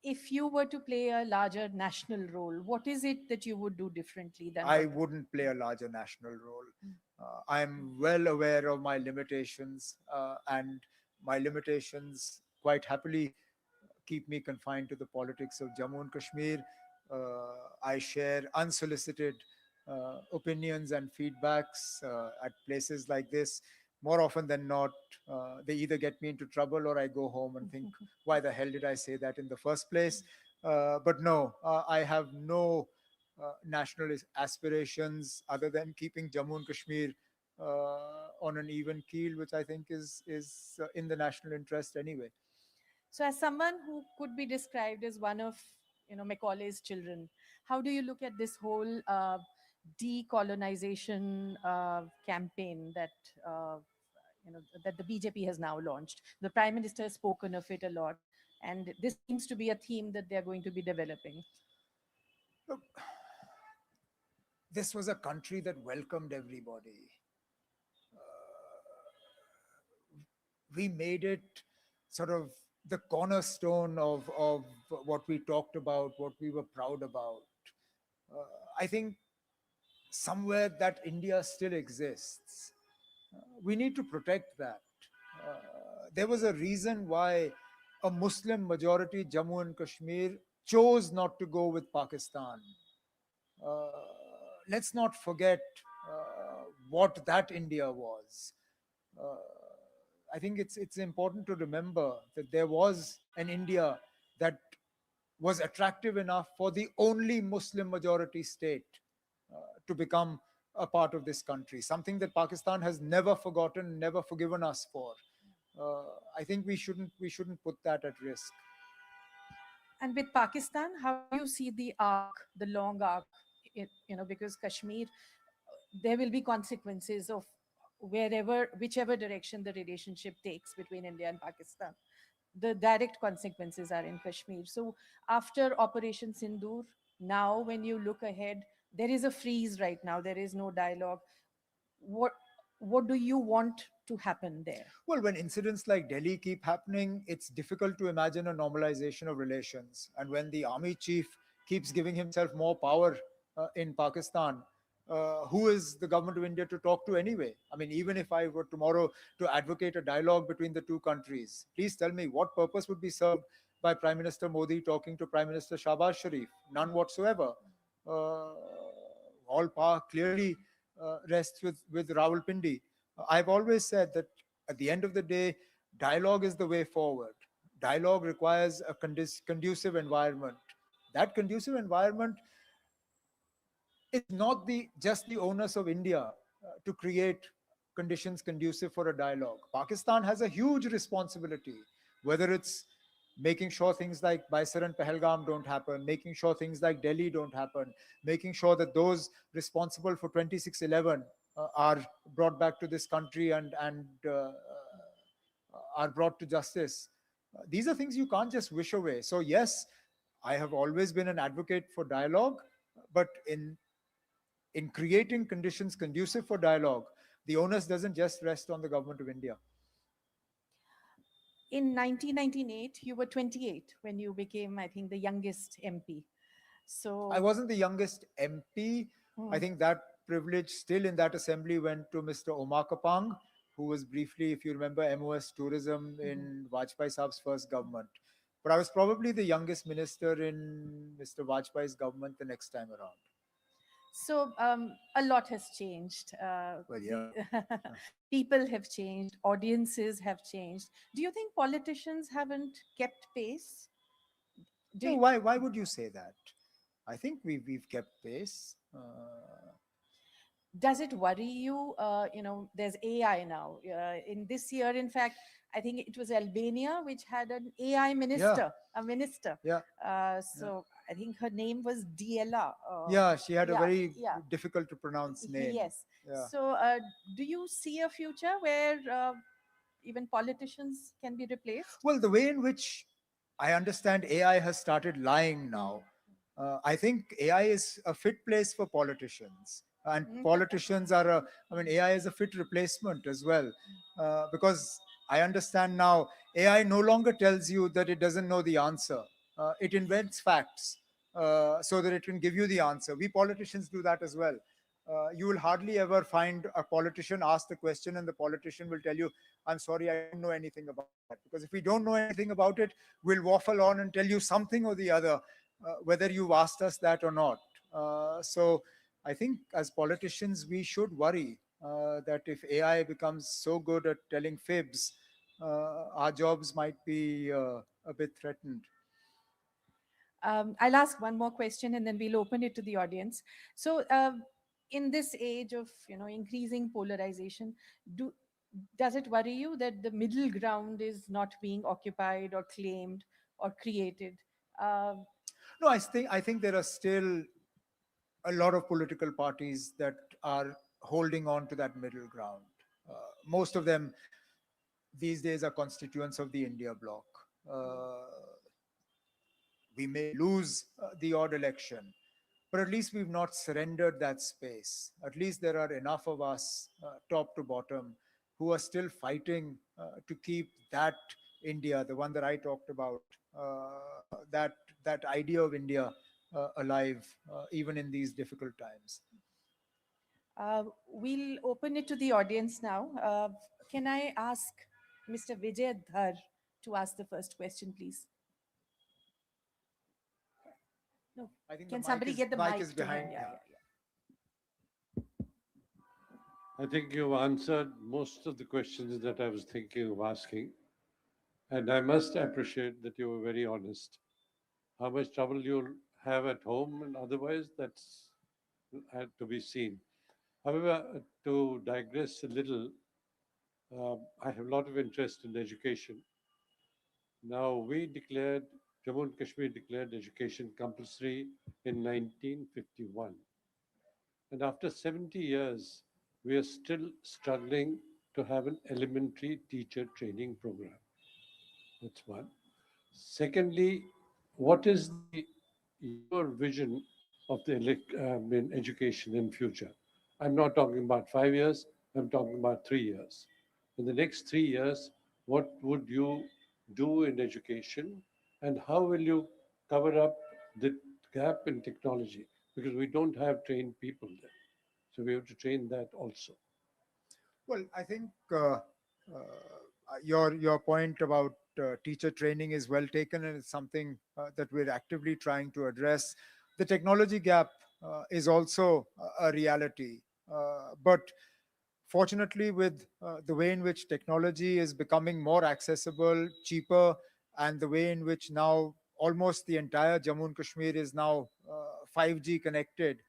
if you were to play a larger national role, what is it that you would do differently than I what? wouldn't play a larger national role. I'm well aware of my limitations, and my limitations quite happily keep me confined to the politics of Jammu and Kashmir. I share unsolicited opinions and feedbacks at places like this. More often than not, they either get me into trouble or I go home and think, why the hell did I say that in the first place? But no, I have no national aspirations other than keeping Jammu and Kashmir on an even keel, which I think is in the national interest anyway. So, as someone who could be described as one of Macaulay's children, how do you look at this whole decolonization campaign that that the BJP has now launched? The Prime Minister has spoken of it a lot, and this seems to be a theme that they are going to be developing. Look, this was a country that welcomed everybody. We made it sort of the cornerstone of what we talked about, what we were proud about. I think somewhere that India still exists. We need to protect that. There was a reason why a Muslim majority Jammu and Kashmir chose not to go with Pakistan. Uh, let's not forget what that India was. Uh, I think it's important to remember that there was an India that was attractive enough for the only Muslim majority state to become a part of this country, something that Pakistan has never forgotten, never forgiven us for. Uh, I think we shouldn't put that at risk. And with Pakistan, how do you see the arc, the long arc? Because Kashmir, there will be consequences of whichever direction the relationship takes between India and Pakistan. The direct consequences are in Kashmir. So after Operation Sindoor, now when you look ahead, there is a freeze right now. There is no dialogue. What what do you want to happen there? Well, when incidents like Delhi keep happening, it's difficult to imagine a normalization of relations. And when the army chief keeps giving himself more power in Pakistan, who is the government of India to talk to anyway? I mean, even if I were tomorrow to advocate a dialogue between the two countries, please tell me what purpose would be served by Prime Minister Modi talking to Prime Minister Shahbaz Sharif? None whatsoever. Uh, all power clearly rests with Rawalpindi. I've always said that at the end of the day, dialogue is the way forward. Dialogue requires a conducive environment. That conducive environment is not just the onus of India to create conditions conducive for a dialogue. Pakistan has a huge responsibility, whether it's making sure things like Baisar and Pahalgam don't happen, making sure things like Delhi don't happen, making sure that those responsible for 2611 are brought back to this country and are brought to justice. These are things you can't just wish away. So yes, I have always been an advocate for dialogue, but in creating conditions conducive for dialogue, the onus doesn't just rest on the government of India. In 1998, you were 28 when you became, I think, the youngest MP. I So, wasn't the youngest MP. I hmm, think that privilege still in that assembly went to Mr. Omar Kapang, who was briefly, if you remember, MOS Tourism mhm. in Vajpayee Saab's first government. But I was probably the youngest minister in Mr. Vajpayee's government the next time around. So a lot has changed. Well, The yeah. people have changed, audiences have changed. Do you think politicians haven't kept pace? Do No, you, why would you say that? I think we've kept pace. does it worry you? There's AI now. In this year, in fact, I think it was Albania which had an AI Yeah, minister, a minister. yeah, yeah. So I think her name was Diela. Yeah, she had a Yeah, very yeah. difficult to pronounce name. Yes. Yeah. So, do you see a future where even politicians can be replaced? Well, the way in which I understand AI has started lying now, I think AI is a fit place for politicians. And Mm. politicians are I mean, AI is a fit replacement as well. Because I understand now, AI no longer tells you that it doesn't know the answer, it invents facts so that it can give you the answer. We politicians do that as well. You will hardly ever find a politician ask the question and the politician will tell you, I'm sorry, I don't know anything about that. Because if we don't know anything about it, we'll waffle on and tell you something or the other, whether you've asked us that or not. So I think as politicians, we should worry that if AI becomes so good at telling fibs, our jobs might be a bit threatened. I'll ask one more question and then we'll open it to the audience. So, in this age of increasing polarization, do Does it worry you that the middle ground is not being occupied or claimed or created? Uh, No, I think there are still a lot of political parties that are holding on to that middle ground. Most of them these days are constituents of the India bloc. Uh, we may lose the odd election, but at least we've not surrendered that space. At least there are enough of us, top to bottom, who are still fighting to keep that India, the one that I talked about, that idea of India alive, even in these difficult times. we'll open it to the audience now. Can I ask Mr. Vijay Dhar to ask the first question, please? No. I think the Can somebody get the mic mic is to him? behind. Yeah, Yeah. yeah, yeah. I think you've answered most of the questions that I was thinking of asking. And I must appreciate that you were very honest. How much trouble you'll have at home and otherwise, that's had to be seen. However, to digress a little, I have a lot of interest in education. Now, Jammu and Kashmir declared education compulsory in 1951. And after 70 years, we are still struggling to have an elementary teacher training program. That's one. Secondly, what is your vision of the education in future? I'm not talking about 5 years, I'm talking about 3 years. In the next 3 years, what would you do in education and how will you cover up the gap in technology? Because we don't have trained people there. So we have to train that also. Well, I think your point about teacher training is well taken, and it's something that we're actively trying to address. The technology gap is also a reality, but fortunately, with the way in which technology is becoming more accessible, cheaper, and the way in which now almost the entire Jammu and Kashmir is now 5G connected,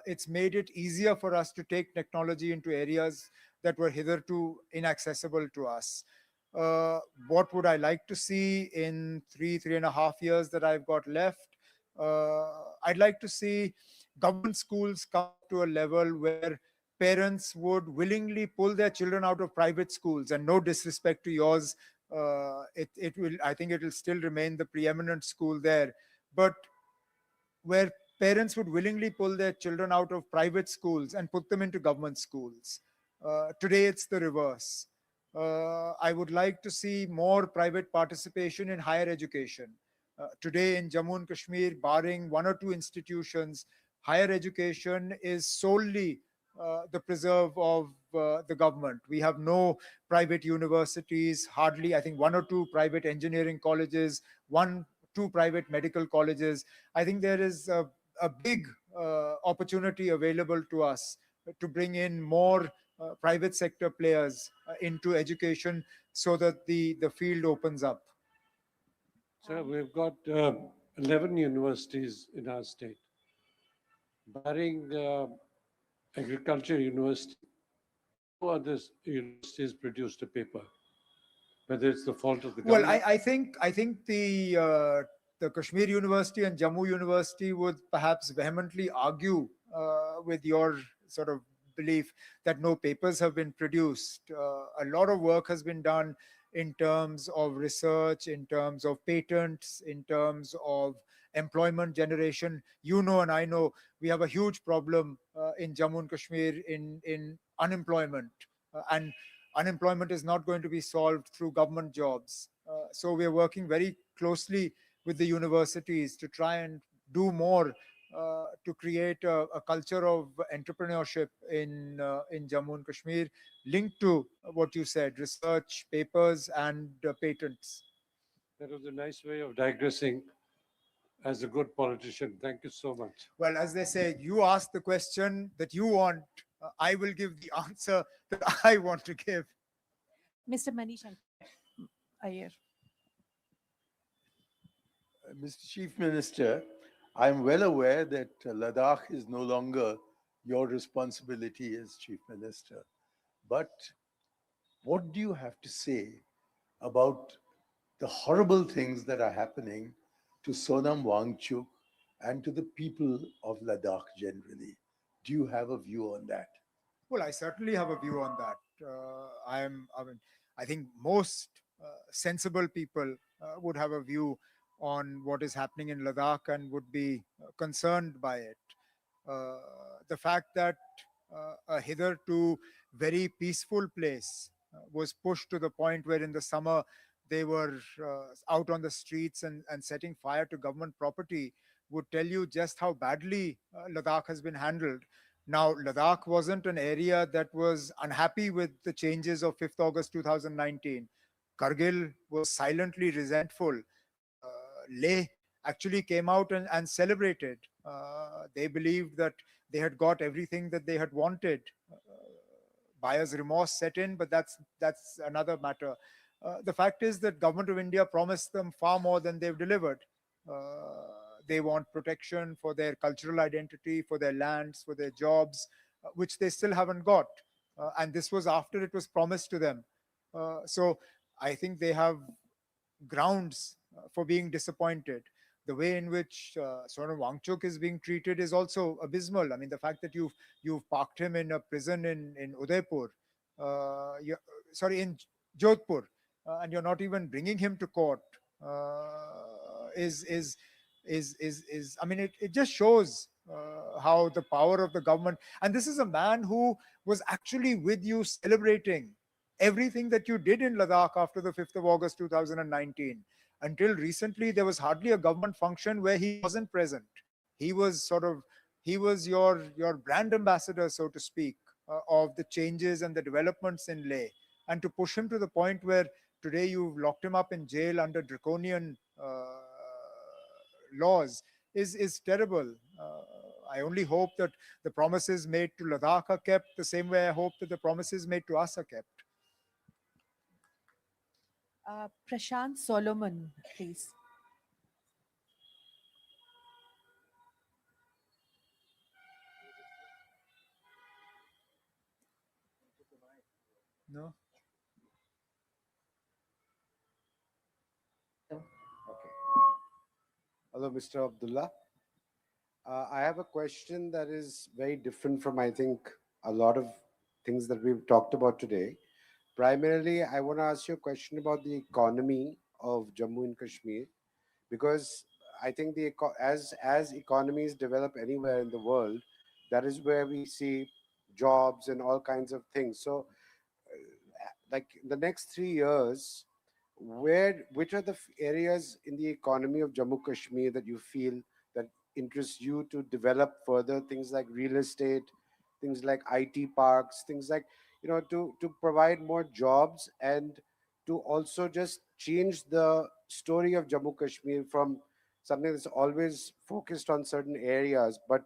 it's made it easier for us to take technology into areas that were hitherto inaccessible to us. Uh, what would I like to see in 3.5 years that I've got left? I'd like to see government schools come up to a level where parents would willingly pull their children out of private schools. And no disrespect to yours, it will. I think it will still remain the preeminent school there, but where parents would willingly pull their children out of private schools and put them into government schools. Today, it's the reverse. I would like to see more private participation in higher education. Today, in Jammu and Kashmir, barring one or two institutions, higher education is solely the preserve of the government. We have no private universities, hardly, I think, one or two private engineering colleges, two private medical colleges. I think there is a big opportunity available to us to bring in more private sector players into education so that the field opens up. So we've got 11 universities in our state. Barring Agriculture University, no other universities produced a paper, whether it's the fault of the Well, government. I think the Kashmir University and Jammu University would perhaps vehemently argue with your sort of belief that no papers have been produced. A lot of work has been done in terms of research, in terms of patents, in terms of employment generation. You know, and I know we have a huge problem in Jammu and Kashmir in unemployment, and unemployment is not going to be solved through government jobs. So we are working very closely with the universities to try and do more to create a culture of entrepreneurship in Jammu and Kashmir, linked to what you said: research, papers, and patents. That was a nice way of digressing as a good politician. Thank you so much. Well, as they say, you ask the question that you want. I will give the answer that I want to give. Mr. Manish Iyer. Mr. Chief Minister, I'm well aware that Ladakh is no longer your responsibility as Chief Minister. But what do you have to say about the horrible things that are happening to Sonam Wangchuk and to the people of Ladakh generally? Do you have a view on that? Well, I certainly have a view on that. I think most sensible people would have a view on what is happening in Ladakh and would be concerned by it. Uh, the fact that a hitherto very peaceful place was pushed to the point where in the summer they were out on the streets and setting fire to government property would tell you just how badly Ladakh has been handled. Now, Ladakh wasn't an area that was unhappy with the changes of 5th August 2019. Kargil was silently resentful. Leh actually came out and celebrated. They believed that they had got everything that they had wanted. Buyer's remorse set in, but that's another matter. The fact is that Government of India promised them far more than they've delivered. They want protection for their cultural identity, for their lands, for their jobs, which they still haven't got. And this was after it was promised to them. So I think they have grounds for being disappointed. The way in which Sonam Wangchuk is being treated is also abysmal. I mean, the fact that you've parked him in a prison in Udaipur, sorry, in Jodhpur, and you're not even bringing him to court is I mean, it just shows how the power of the government. And this is a man who was actually with you celebrating everything that you did in Ladakh after the 5th of August 2019. Until recently, there was hardly a government function where he wasn't present. He was sort of, he was your brand ambassador, so to speak, of the changes and the developments in Leh. And to push him to the point where today you've locked him up in jail under draconian laws is terrible. I only hope that the promises made to Ladakh are kept the same way I hope that the promises made to us are kept. Prashant Solomon, please. No? Okay. Hello, Mr. Abdullah. I have a question that is very different from, I think, a lot of things that we've talked about today. Primarily, I want to ask you a question about the economy of Jammu and Kashmir, because I think as economies develop anywhere in the world, that is where we see jobs and all kinds of things. So, like the next 3 years, which are the areas in the economy of Jammu Kashmir that you feel that interest you to develop further, things like real estate, things like IT parks, things like, to provide more jobs and to also just change the story of Jammu Kashmir from something that's always focused on certain areas. But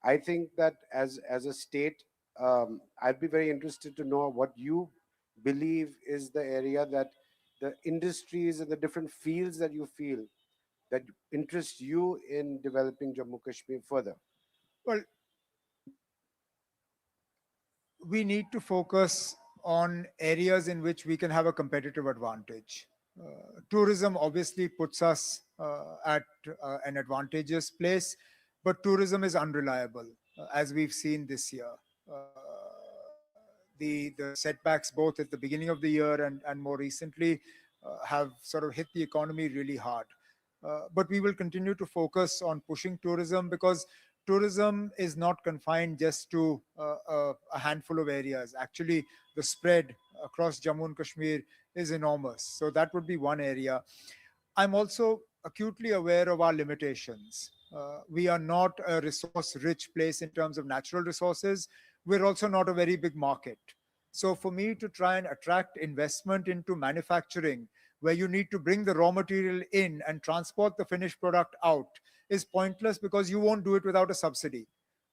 I think that as a state, I'd be very interested to know what you believe is the area that the industries and the different fields that you feel that interest you in developing Jammu Kashmir further. Well, we need to focus on areas in which we can have a competitive advantage. Tourism obviously puts us at an advantageous place, but tourism is unreliable, as we've seen this year. The setbacks both at the beginning of the year and more recently have sort of hit the economy really hard. But we will continue to focus on pushing tourism because tourism is not confined just to a handful of areas. Actually, the spread across Jammu and Kashmir is enormous. So that would be one area. I'm also acutely aware of our limitations. We are not a resource rich place in terms of natural resources. We're also not a very big market. So for me to try and attract investment into manufacturing, where you need to bring the raw material in and transport the finished product out, is pointless because you won't do it without a subsidy,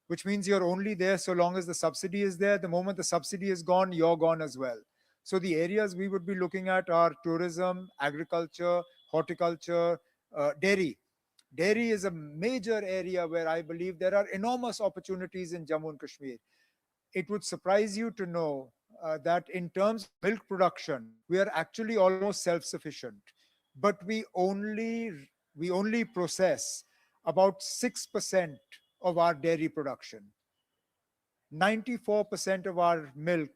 which means you're only there so long as the subsidy is there. The moment the subsidy is gone, you're gone as well. So the areas we would be looking at are tourism, agriculture, horticulture, dairy. Dairy is a major area where I believe there are enormous opportunities in Jammu and Kashmir. It would surprise you to know that in terms of milk production, we are actually almost self-sufficient, but we only process about 6% of our dairy production. 94% of our milk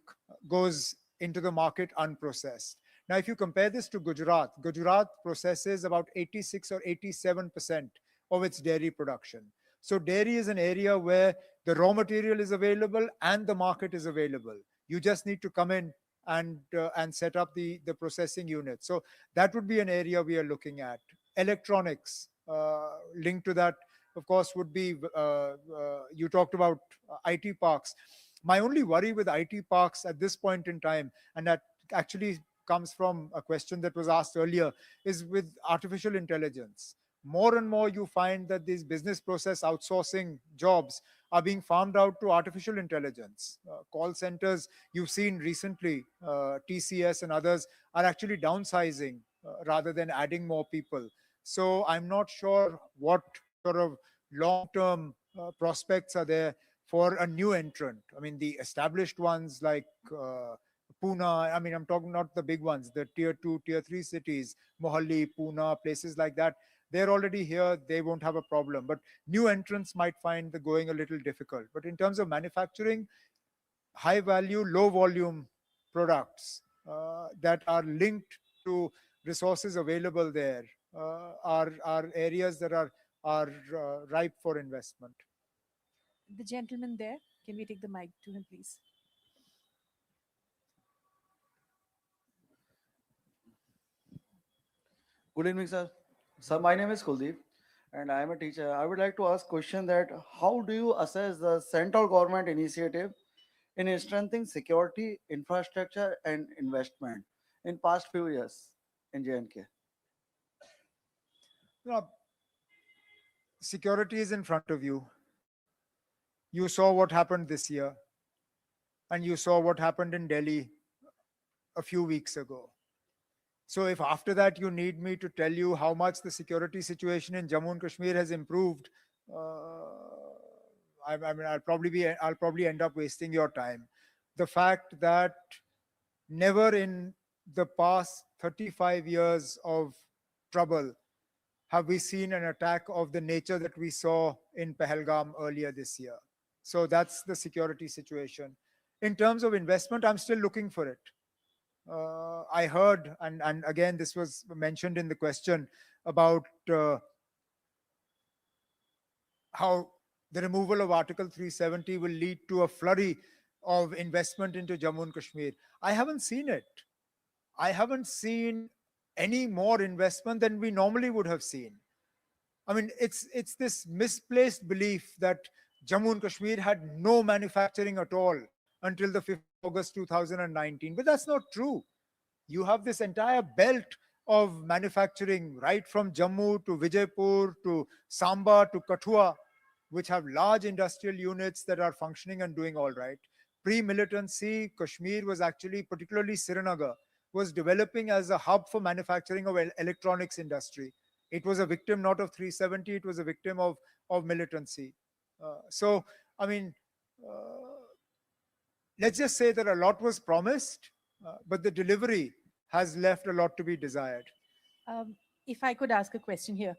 goes into the market unprocessed. Now, if you compare this to Gujarat, Gujarat processes about 86 or 87% of its dairy production. So dairy is an area where the raw material is available and the market is available. You just need to come in and set up the processing unit. So that would be an area we are looking at. Electronics, linked to that, of course, would be you talked about IT parks. My only worry with IT parks at this point in time, and that actually comes from a question that was asked earlier, is with artificial intelligence. More and more you find that these business process outsourcing jobs are being farmed out to artificial intelligence. Call centers you've seen recently, TCS and others are actually downsizing rather than adding more people. So I'm not sure what sort of long-term prospects are there for a new entrant. I mean, the established ones like Pune, I mean, I'm talking not the big ones, the tier 2, tier 3 cities, Mohalli, Pune, places like that. They're already here, they won't have a problem. But new entrants might find the going a little difficult. But in terms of manufacturing, high value, low volume products that are linked to resources available there are areas that are ripe for investment. The gentleman there, can we take the mic to him, please? Good evening, sir. Sir, my name is Kuldeep and I am a teacher. I would like to ask question that how do you assess the central government initiative in strengthening security, infrastructure and investment in past few years in J&K? You security is in front of you. You saw what happened this year, and you saw what happened in Delhi a few weeks ago. So if after that you need me to tell you how much the security situation in Jammu and Kashmir has improved, I mean, I'll probably end up wasting your time. The fact that never in the past 35 years of trouble have we seen an attack of the nature that we saw in Pahalgam earlier this year. So that's the security situation. In terms of investment, I'm still looking for it. I heard, and again, this was mentioned in the question about how the removal of Article 370 will lead to a flurry of investment into Jammu and Kashmir. I haven't seen it. I haven't seen any more investment than we normally would have seen. I mean, it's this misplaced belief that Jammu and Kashmir had no manufacturing at all until the 5th of August 2019. But that's not true. You have this entire belt of manufacturing right from Jammu to Vijaypur to Samba to Kathua, which have large industrial units that are functioning and doing all right. Pre-militancy, Kashmir was actually, particularly Srinagar, was developing as a hub for manufacturing of electronics industry. It was a victim not of 370, it was a victim of militancy. So, I mean, let's just say that a lot was promised, but the delivery has left a lot to be desired. If I could ask a question here,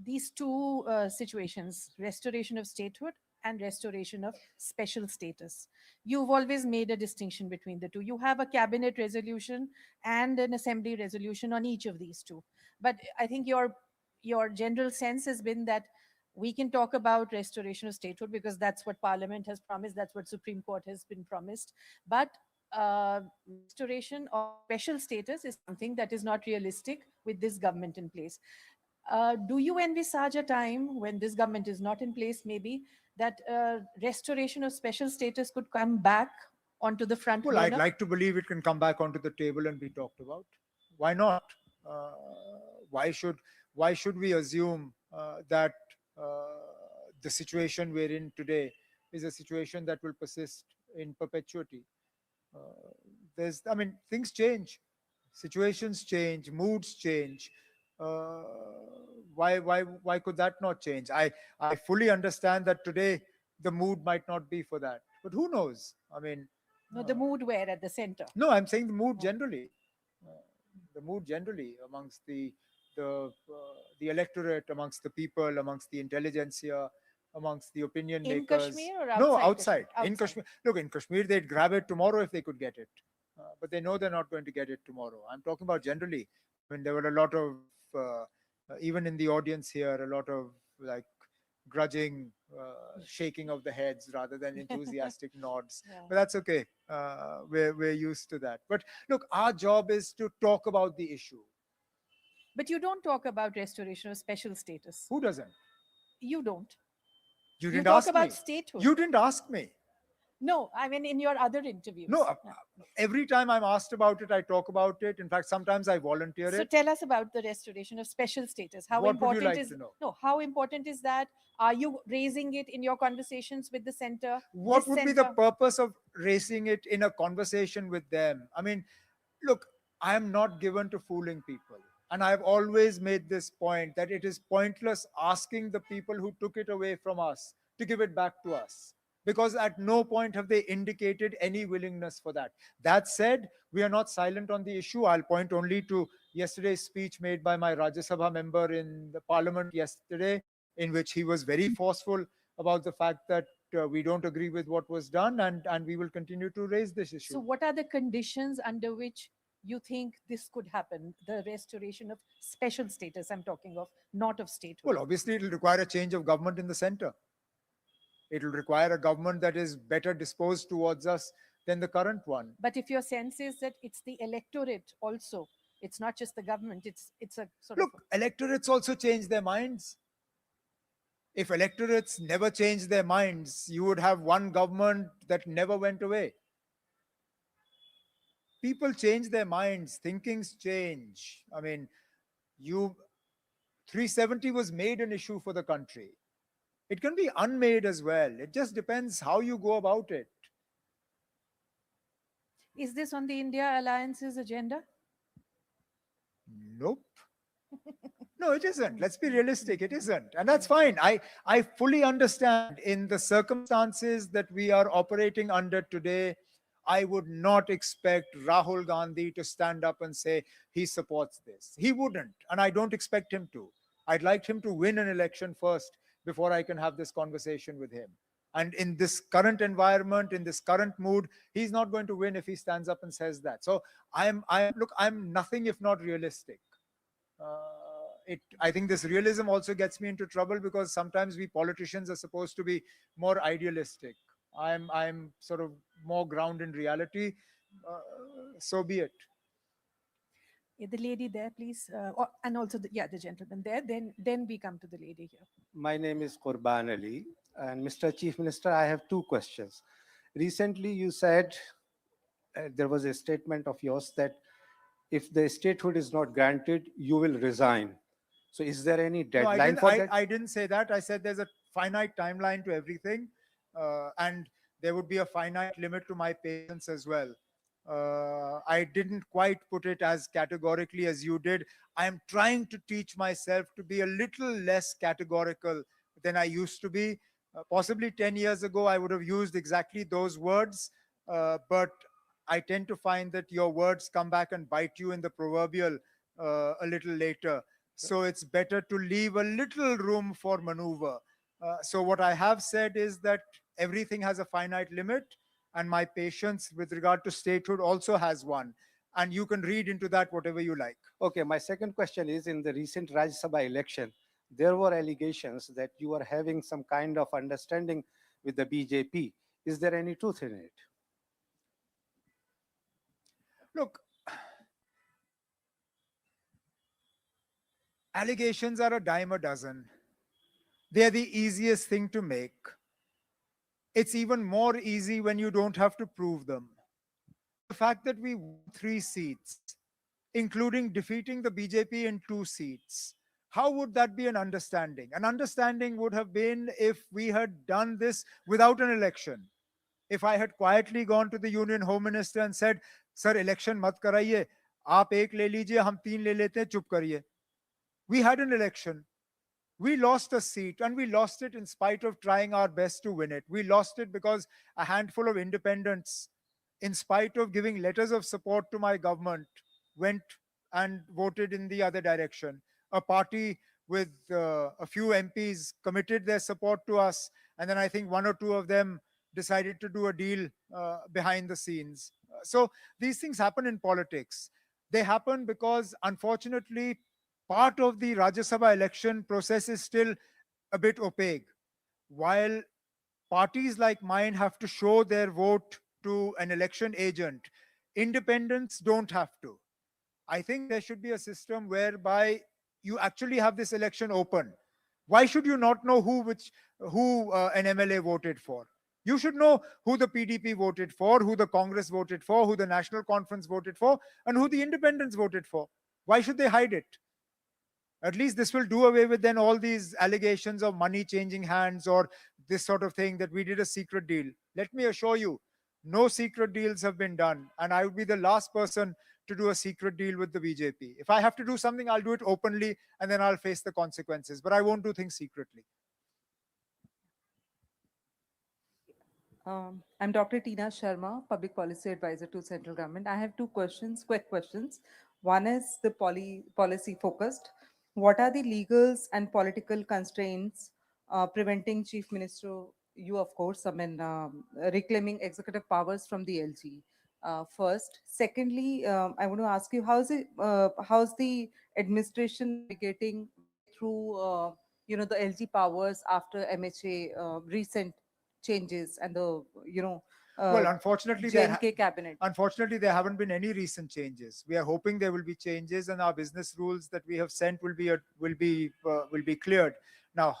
these two situations, restoration of statehood and restoration of special status, you've always made a distinction between the two. You have a cabinet resolution and an assembly resolution on each of these two. But I think your general sense has been that we can talk about restoration of statehood because that's what Parliament has promised, that's what Supreme Court has been promised. But restoration of special status is something that is not realistic with this government in place. Do you envisage a time when this government is not in place, maybe, that restoration of special status could come back onto the front Well, burner? I'd like to believe it can come back onto the table and be talked about. Why not? Why should we assume that the situation we're in today is a situation that will persist in perpetuity? Things change, situations change, moods change. Why could that not change? I fully understand that today the mood might not be for that, but who knows? I mean, No, the mood where at the center. No, I'm saying the mood generally. The mood generally amongst the electorate, amongst the people, amongst the intelligentsia, amongst the opinion In makers. Kashmir or No, outside Kashmir? In Outside. Kashmir. Look, in Kashmir, they'd grab it tomorrow if they could get it. But they know they're not going to get it tomorrow. I'm talking about generally. I mean, there were a lot of, even in the audience here, a lot of like grudging shaking of the heads rather than enthusiastic nods. Yeah. But that's okay. We're used to that. But look, our job is to talk about the issue. But you don't talk about restoration of special status. Who doesn't? You don't. You You didn't talk ask about me. statehood. You didn't ask me. No, I mean in your other interviews. No, Yeah. every time I'm asked about it, I talk about it. In fact, sometimes I volunteer So it. tell us about the restoration of special status. How What would you important like is to know? No, how important is that? Are you raising it in your conversations with the center? What This would be the center? purpose of raising it in a conversation with them? I mean, look, I am not given to fooling people. And I've always made this point that it is pointless asking the people who took it away from us to give it back to us, because at no point have they indicated any willingness for that. That said, we are not silent on the issue. I'll point only to yesterday's speech made by my Rajya Sabha member in the parliament yesterday, in which he was very forceful about the fact that we don't agree with what was done, and we will continue to raise this issue. So what are the conditions under which you think this could happen? The restoration of special status, I'm talking of, not of statehood. Well, obviously, it'll require a change of government in the center. It'll require a government that is better disposed towards us than the current one. But if your sense is that it's the electorate also, it's not just the government, it's a sort Look, of... electorates also change their minds. If electorates never changed their minds, you would have one government that never went away. People change their minds, thinkings change. I mean, 370 was made an issue for the country. It can be unmade as well. It just depends how you go about it. Is this on the India Alliance's agenda? Nope. No, it isn't. Let's be realistic. It isn't. And that's fine. I fully understand in the circumstances that we are operating under today, I would not expect Rahul Gandhi to stand up and say he supports this. He wouldn't. And I don't expect him to. I'd like him to win an election first before I can have this conversation with him. And in this current environment, in this current mood, he's not going to win if he stands up and says that. So I'm nothing if not realistic. I think this realism also gets me into trouble because sometimes we politicians are supposed to be more idealistic. I'm sort of more ground in reality. So be it. The lady there, please, and also the gentleman there. Then we come to the lady here. My name is Qurban Ali, and Mr. Chief Minister, I have two questions. Recently, you said there was a statement of yours that if the statehood is not granted, you will resign. So is there any deadline for that? I didn't say that. I said there's a finite timeline to everything, and there would be a finite limit to my patience as well. I didn't quite put it as categorically as you did. I am trying to teach myself to be a little less categorical than I used to be. Possibly 10 years ago, I would have used exactly those words, but I tend to find that your words come back and bite you in the proverbial a little later. So it's better to leave a little room for maneuver. So what I have said is that everything has a finite limit, and my patience with regard to statehood also has one. And you can read into that whatever you like. Okay, my second question is, in the recent Rajya Sabha election, there were allegations that you were having some kind of understanding with the BJP. Is there any truth in it? Look, allegations are a dime a dozen. They're the easiest thing to make. It's even more easy when you don't have to prove them. The fact that we won 3 seats, including defeating the BJP in 2 seats, how would that be an understanding? An understanding would have been if we had done this without an election. If I had quietly gone to the Union Home Minister and said, Sir, election mat karaiye, aap ek le lijiye, hum 3 le lete hain, chup kariye. We had an election. We lost a seat, and we lost it in spite of trying our best to win it. We lost it because a handful of independents in spite of giving letters of support to my government, went and voted in the other direction. A party with a few MPs committed their support to us, and then I think one or two of them decided to do a deal behind the scenes. So these things happen in politics. They happen because, unfortunately, part of the Rajya Sabha election process is still a bit opaque. While parties like mine have to show their vote to an election agent, independents don't have to. I think there should be a system whereby you actually have this election open. Why should you not know who an MLA voted for? You should know who the PDP voted for, who the Congress voted for, who the National Conference voted for, and who the independents voted for. Why should they hide it? At least this will do away with then all these allegations of money changing hands or this sort of thing, that we did a secret deal. Let me assure you, no secret deals have been done, and I would be the last person to do a secret deal with the BJP. If I have to do something, I'll do it openly and then I'll face the consequences, but I won't do things secretly. I'm Dr. Tina Sharma, Public Policy Advisor to Central Government. I have two questions, quick questions. One is the policy focused. What are the legals and political constraints preventing Chief Minister, you of course, reclaiming executive powers from the LG? First. Secondly, I want to ask you, how's the administration navigating way through, the LG powers after MHA recent changes and the Well, unfortunately, JNK cabinet? unfortunately, there haven't been any recent changes. We are hoping there will be changes, and our business rules that we have sent will be cleared. Now,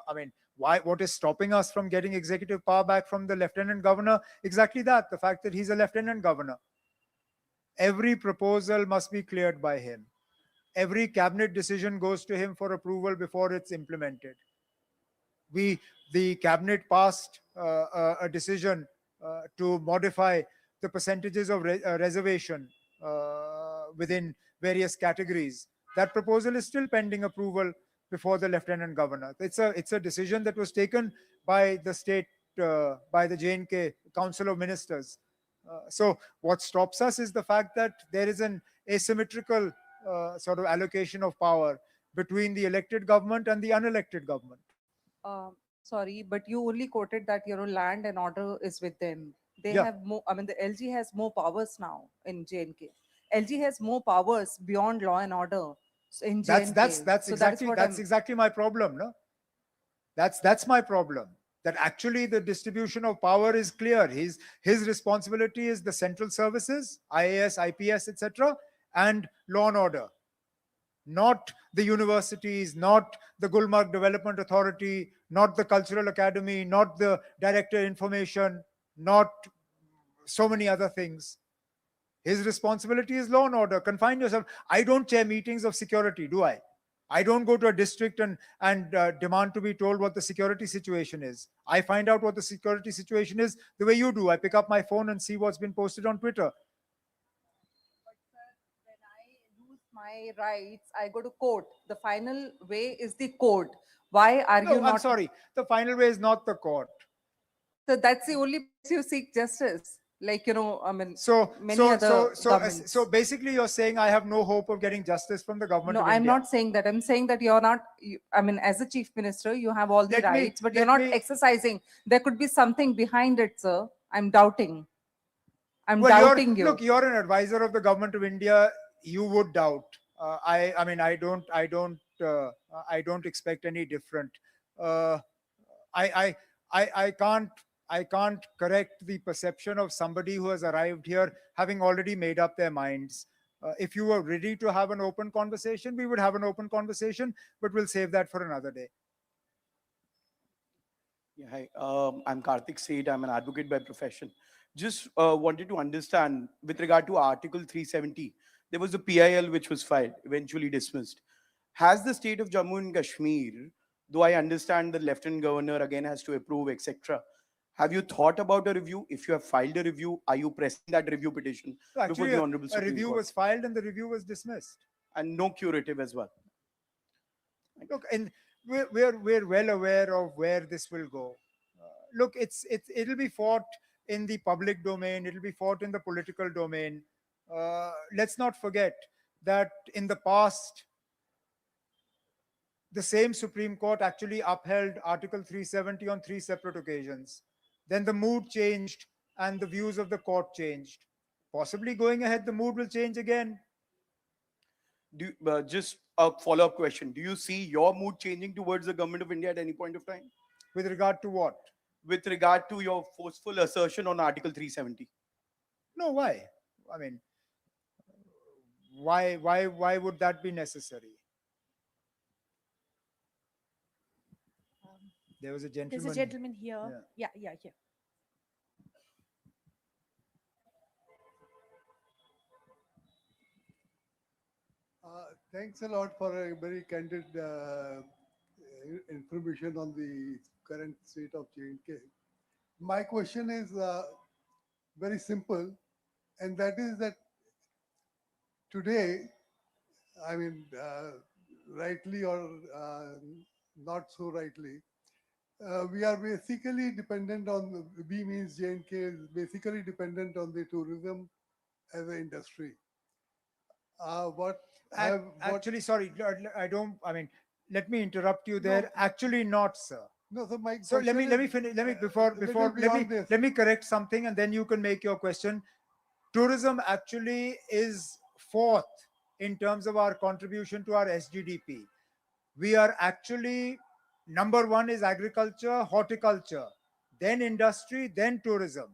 I mean, why? What is stopping us from getting executive power back from the lieutenant governor? Exactly that: the fact that he's a lieutenant governor. Every proposal must be cleared by him. Every cabinet decision goes to him for approval before it's implemented. The cabinet passed a decision to modify the percentages of reservation within various categories. That proposal is still pending approval before the lieutenant governor. It's a decision that was taken by the state, by the JNK Council of Ministers. So what stops us is the fact that there is an asymmetrical sort of allocation of power between the elected government and the unelected government. Sorry, but you only quoted that land and order is with them. They Yeah. have more. I mean, the LG has more powers now in JNK. LG has more powers beyond law and order in JNK. That's So exactly what that's I'm- exactly my problem, no? That's my problem. That actually the distribution of power is clear. His responsibility is the central services, IAS, IPS, etc., and law and order. Not the universities, not the Gulmarg Development Authority, not the Cultural Academy, not the Director Information, not so many other things. His responsibility is law and order. Confine yourself. I don't chair meetings of security, do I? I don't go to a district and demand to be told what the security situation is. I find out what the security situation is the way you do. I pick up my phone and see what's been posted on Twitter. When I lose my rights, I go to court. The final way is the court. Why are No, you not? I'm sorry. The final way is not the court. So that's the only place you seek justice. Like, I mean, So, many other governments. so basically, you're saying I have no hope of getting justice from the government No, of I'm India. not saying that. I'm saying that you're not, I mean, as a chief minister, you have all the Let me- rights, but you're let not me- exercising. There could be something behind it, sir. I'm doubting. I'm Well, doubting you. look, you're an advisor of the government of India. You would doubt. I mean, I don't expect any different. I, I can't correct the perception of somebody who has arrived here having already made up their minds. If you were ready to have an open conversation, we would have an open conversation, but we'll save that for another day. Yeah, hi. I'm Karthik Seth. I'm an advocate by profession. Just wanted to understand with regard to Article 370, there was a PIL which was filed, eventually dismissed. Has the state of Jammu and Kashmir, though I understand the lieutenant governor again has to approve, etc., have you thought about a review? If you have filed a review, are you pressing that review petition So before actually, the Honorable a Supreme review Court? was filed and the review was dismissed. And no curative as well. Look, and we're well aware of where this will go. Look, it'll be fought in the public domain, it'll be fought in the political domain. Let's not forget that in the past, the same Supreme Court actually upheld Article 370 on 3 separate occasions. Then the mood changed and the views of the court changed. Possibly going ahead, the mood will change again. Just a follow-up question. Do you see your mood changing towards the government of India at any point of time? With regard to what? With regard to your forceful assertion on Article 370? No, why? I mean, why would that be necessary? There was a gentleman. There's a gentleman here. Yeah, here. Thanks a lot for a very candid information on the current state of J&K. My question is very simple, and that is that today, I mean, rightly or not so rightly, we are basically dependent on, we means J&K is basically dependent on the tourism as an industry. Actually, sorry, I don't. I mean, let me interrupt you there. No. Actually, not, sir. No, so my So let me question finish. Let me is, before little before beyond this. let me correct something, and then you can make your question. Tourism actually is fourth in terms of our contribution to our SGDP. We are actually number one is agriculture, horticulture, then industry, then tourism.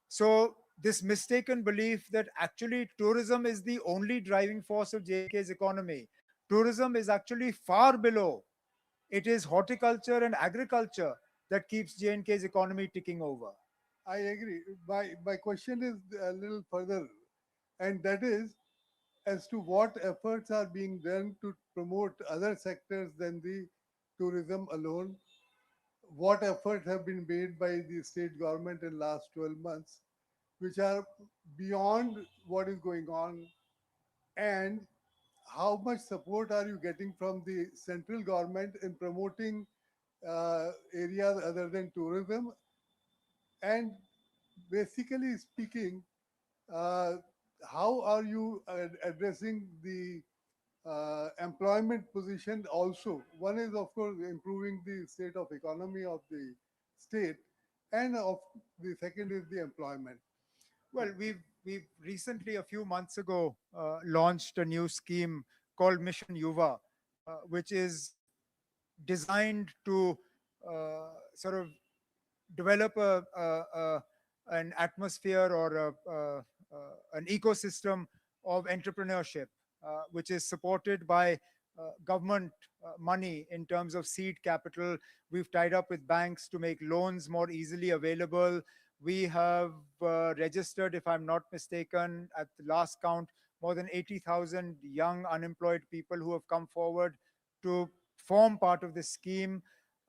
So this mistaken belief that actually tourism is the only driving force of J&K's economy. Tourism is actually far below. It is horticulture and agriculture that keeps J&K's economy ticking over. I agree. My question is a little further, and that is as to what efforts are being done to promote other sectors than the tourism alone. What efforts have been made by the state government in last 12 months, which are beyond what is going on, and how much support are you getting from the central government in promoting areas other than tourism? And basically speaking, uh, how are you addressing the employment position also? One is, of course, improving the state of economy of the state, and of the second is the employment. Well, we've recently, a few months ago, launched a new scheme called Mission Yuva, which is designed to sort of develop an atmosphere or an ecosystem of entrepreneurship, which is supported by government money in terms of seed capital. We've tied up with banks to make loans more easily available. We have registered, if I'm not mistaken, at the last count, more than 80,000 young unemployed people who have come forward to form part of this scheme.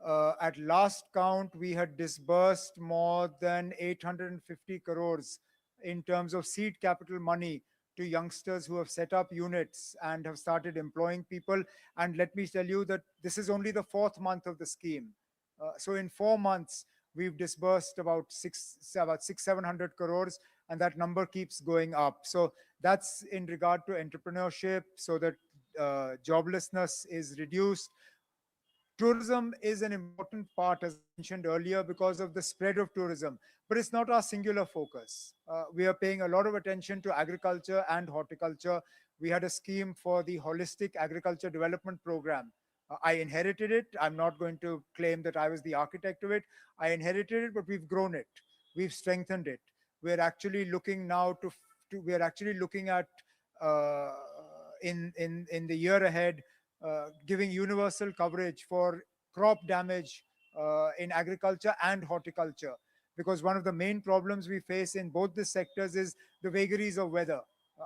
At last count, we had disbursed more than 850 crores in terms of seed capital money to youngsters who have set up units and have started employing people. And let me tell you that this is only the fourth month of the scheme. So in 4 months, we've disbursed about 700 crores, and that number keeps going up. So that's in regard to entrepreneurship, so that joblessness is reduced. Tourism is an important part, as I mentioned earlier, because of the spread of tourism, but it's not our singular focus. We are paying a lot of attention to agriculture and horticulture. We had a scheme for the Holistic Agriculture Development Program. I inherited it. I'm not going to claim that I was the architect of it. I inherited it, but we've grown it. We've strengthened it. We're actually looking now we're actually looking at in the year ahead, giving universal coverage for crop damage in agriculture and horticulture. Because one of the main problems we face in both the sectors is the vagaries of weather.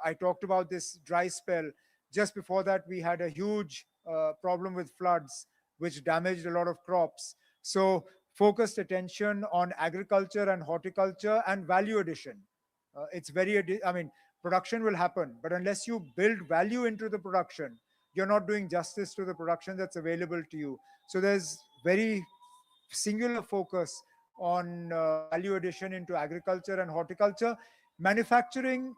I talked about this dry spell. Just before that, we had a huge problem with floods, which damaged a lot of crops. So focused attention on agriculture and horticulture and value addition. It's very, I mean, production will happen, but unless you build value into the production, you're not doing justice to the production that's available to you. So there's very singular focus on value addition into agriculture and horticulture, manufacturing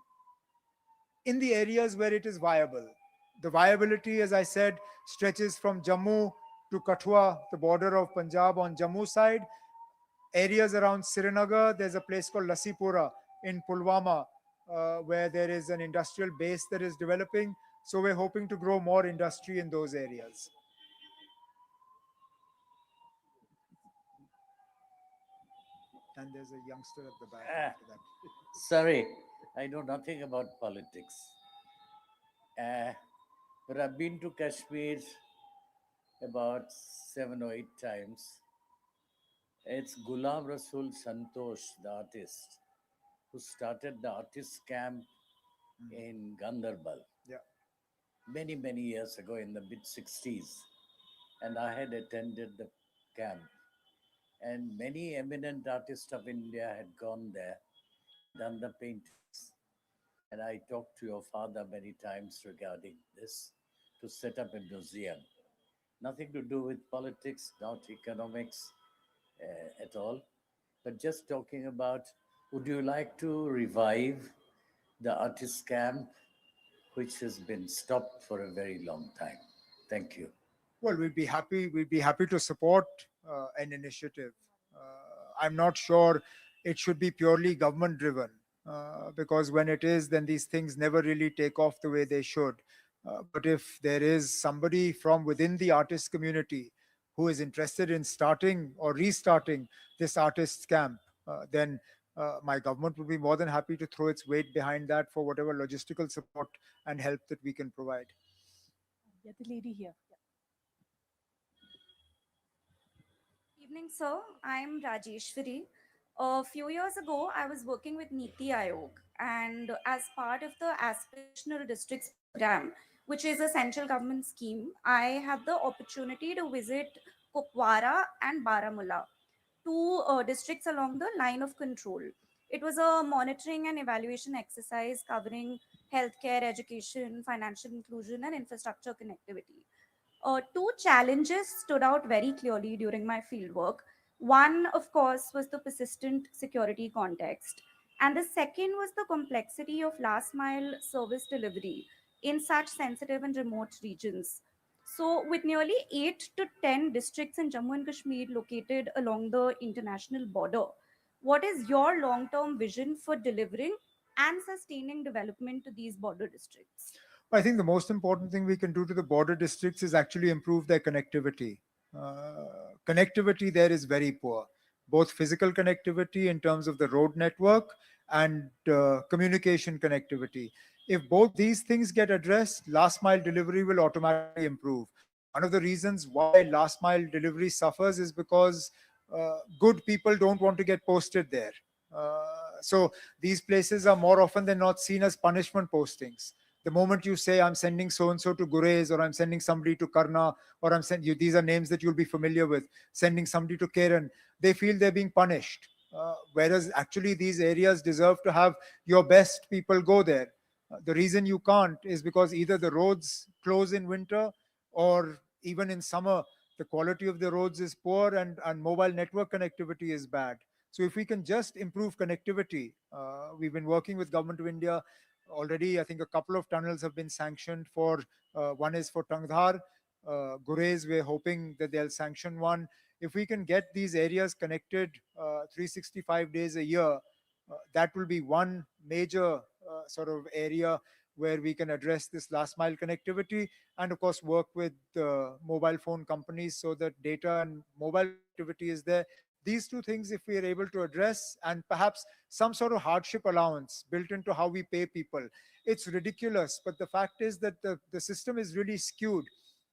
in the areas where it is viable. The viability, as I said, stretches from Jammu to Kathua, the border of Punjab on Jammu side. Areas around Srinagar, there's a place called Lassipura in Pulwama, where there is an industrial base that is developing. So we're hoping to grow more industry in those areas. And there's a youngster at the back after that. Sorry, I know nothing about politics. Uh, but I've been to Kashmir about 7 or 8 times. It's Ghulam Rasul Santosh, the artist, who started the artist camp in Gandarbal Yeah. many, many years ago in the mid 60s. And I had attended the camp. And many eminent artists of India had gone there and done the paintings. And I talked to your father many times regarding this to set up a museum. Nothing to do with politics, not economics at all, but just talking about would you like to revive the artist camp, which has been stopped for a very long time? Thank you. Well, we'd be happy. We'd be happy to support an initiative. I'm not sure it should be purely government driven, because when it is, then these things never really take off the way they should. But if there is somebody from within the artist community who is interested in starting or restarting this artists camp, then my government would be more than happy to throw its weight behind that for whatever logistical support and help that we can provide. Yeah, the lady here. Evening, sir. I'm Rajeshwari. A few years ago, I was working with Niti Aayog, and as part of the Aspirational Districts program, which is a central government scheme, I had the opportunity to visit Kupwara and Baramulla, two districts along the line of control. It was a monitoring and evaluation exercise covering healthcare, education, financial inclusion, and infrastructure connectivity. Two challenges stood out very clearly during my fieldwork. One, of course, was the persistent security context, and the second was the complexity of last mile service delivery in such sensitive and remote regions. So, with nearly 8 to 10 districts in Jammu and Kashmir located along the international border, what is your long term vision for delivering and sustaining development to these border districts? I think the most important thing we can do to the border districts is actually improve their connectivity. Connectivity there is very poor, both physical connectivity in terms of the road network and communication connectivity. If both these things get addressed, last mile delivery will automatically improve. One of the reasons why last mile delivery suffers is because good people don't want to get posted there. So these places are more often than not seen as punishment postings. The moment you say I'm sending so and so to Gurez, or I'm sending somebody to Karna, or I'm sending you, these are names that you'll be familiar with, sending somebody to Keren, they feel they're being punished. Whereas actually these areas deserve to have your best people go there. The reason you can't is because either the roads close in winter, or even in summer the quality of the roads is poor, and mobile network connectivity is bad. So if we can just improve connectivity, we've been working with Government of India already. I think a couple of tunnels have been sanctioned for, one is for Tangdhar, Gurez, we're hoping that they'll sanction one. If we can get these areas connected 365 days a year, that will be one major sort of area where we can address this last mile connectivity, and of course work with mobile phone companies so that data and mobile connectivity is there. These two things, if we are able to address, and perhaps some sort of hardship allowance built into how we pay people. It's ridiculous, but the fact is that the system is really skewed.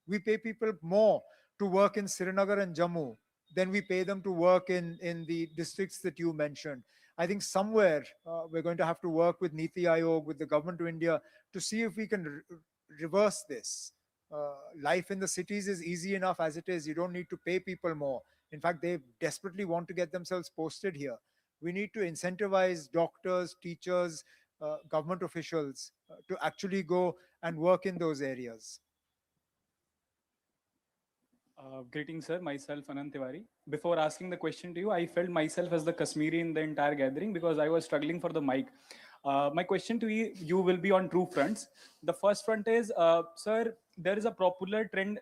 We pay people more to work in Srinagar and Jammu than we pay them to work in the districts that you mentioned. I think somewhere we're going to have to work with Niti Aayog, with the Government of India, to see if we can reverse this. Life in the cities is easy enough as it is. You don't need to pay people more. In fact, they desperately want to get themselves posted here. We need to incentivize doctors, teachers, government officials to actually go and work in those areas. Greetings, sir. Myself, Anant Tiwari. Before asking the question to you, I felt myself as the Kashmiri in the entire gathering because I was struggling for the mic. My question to you will be on two fronts. The first front is, sir, there is a popular trend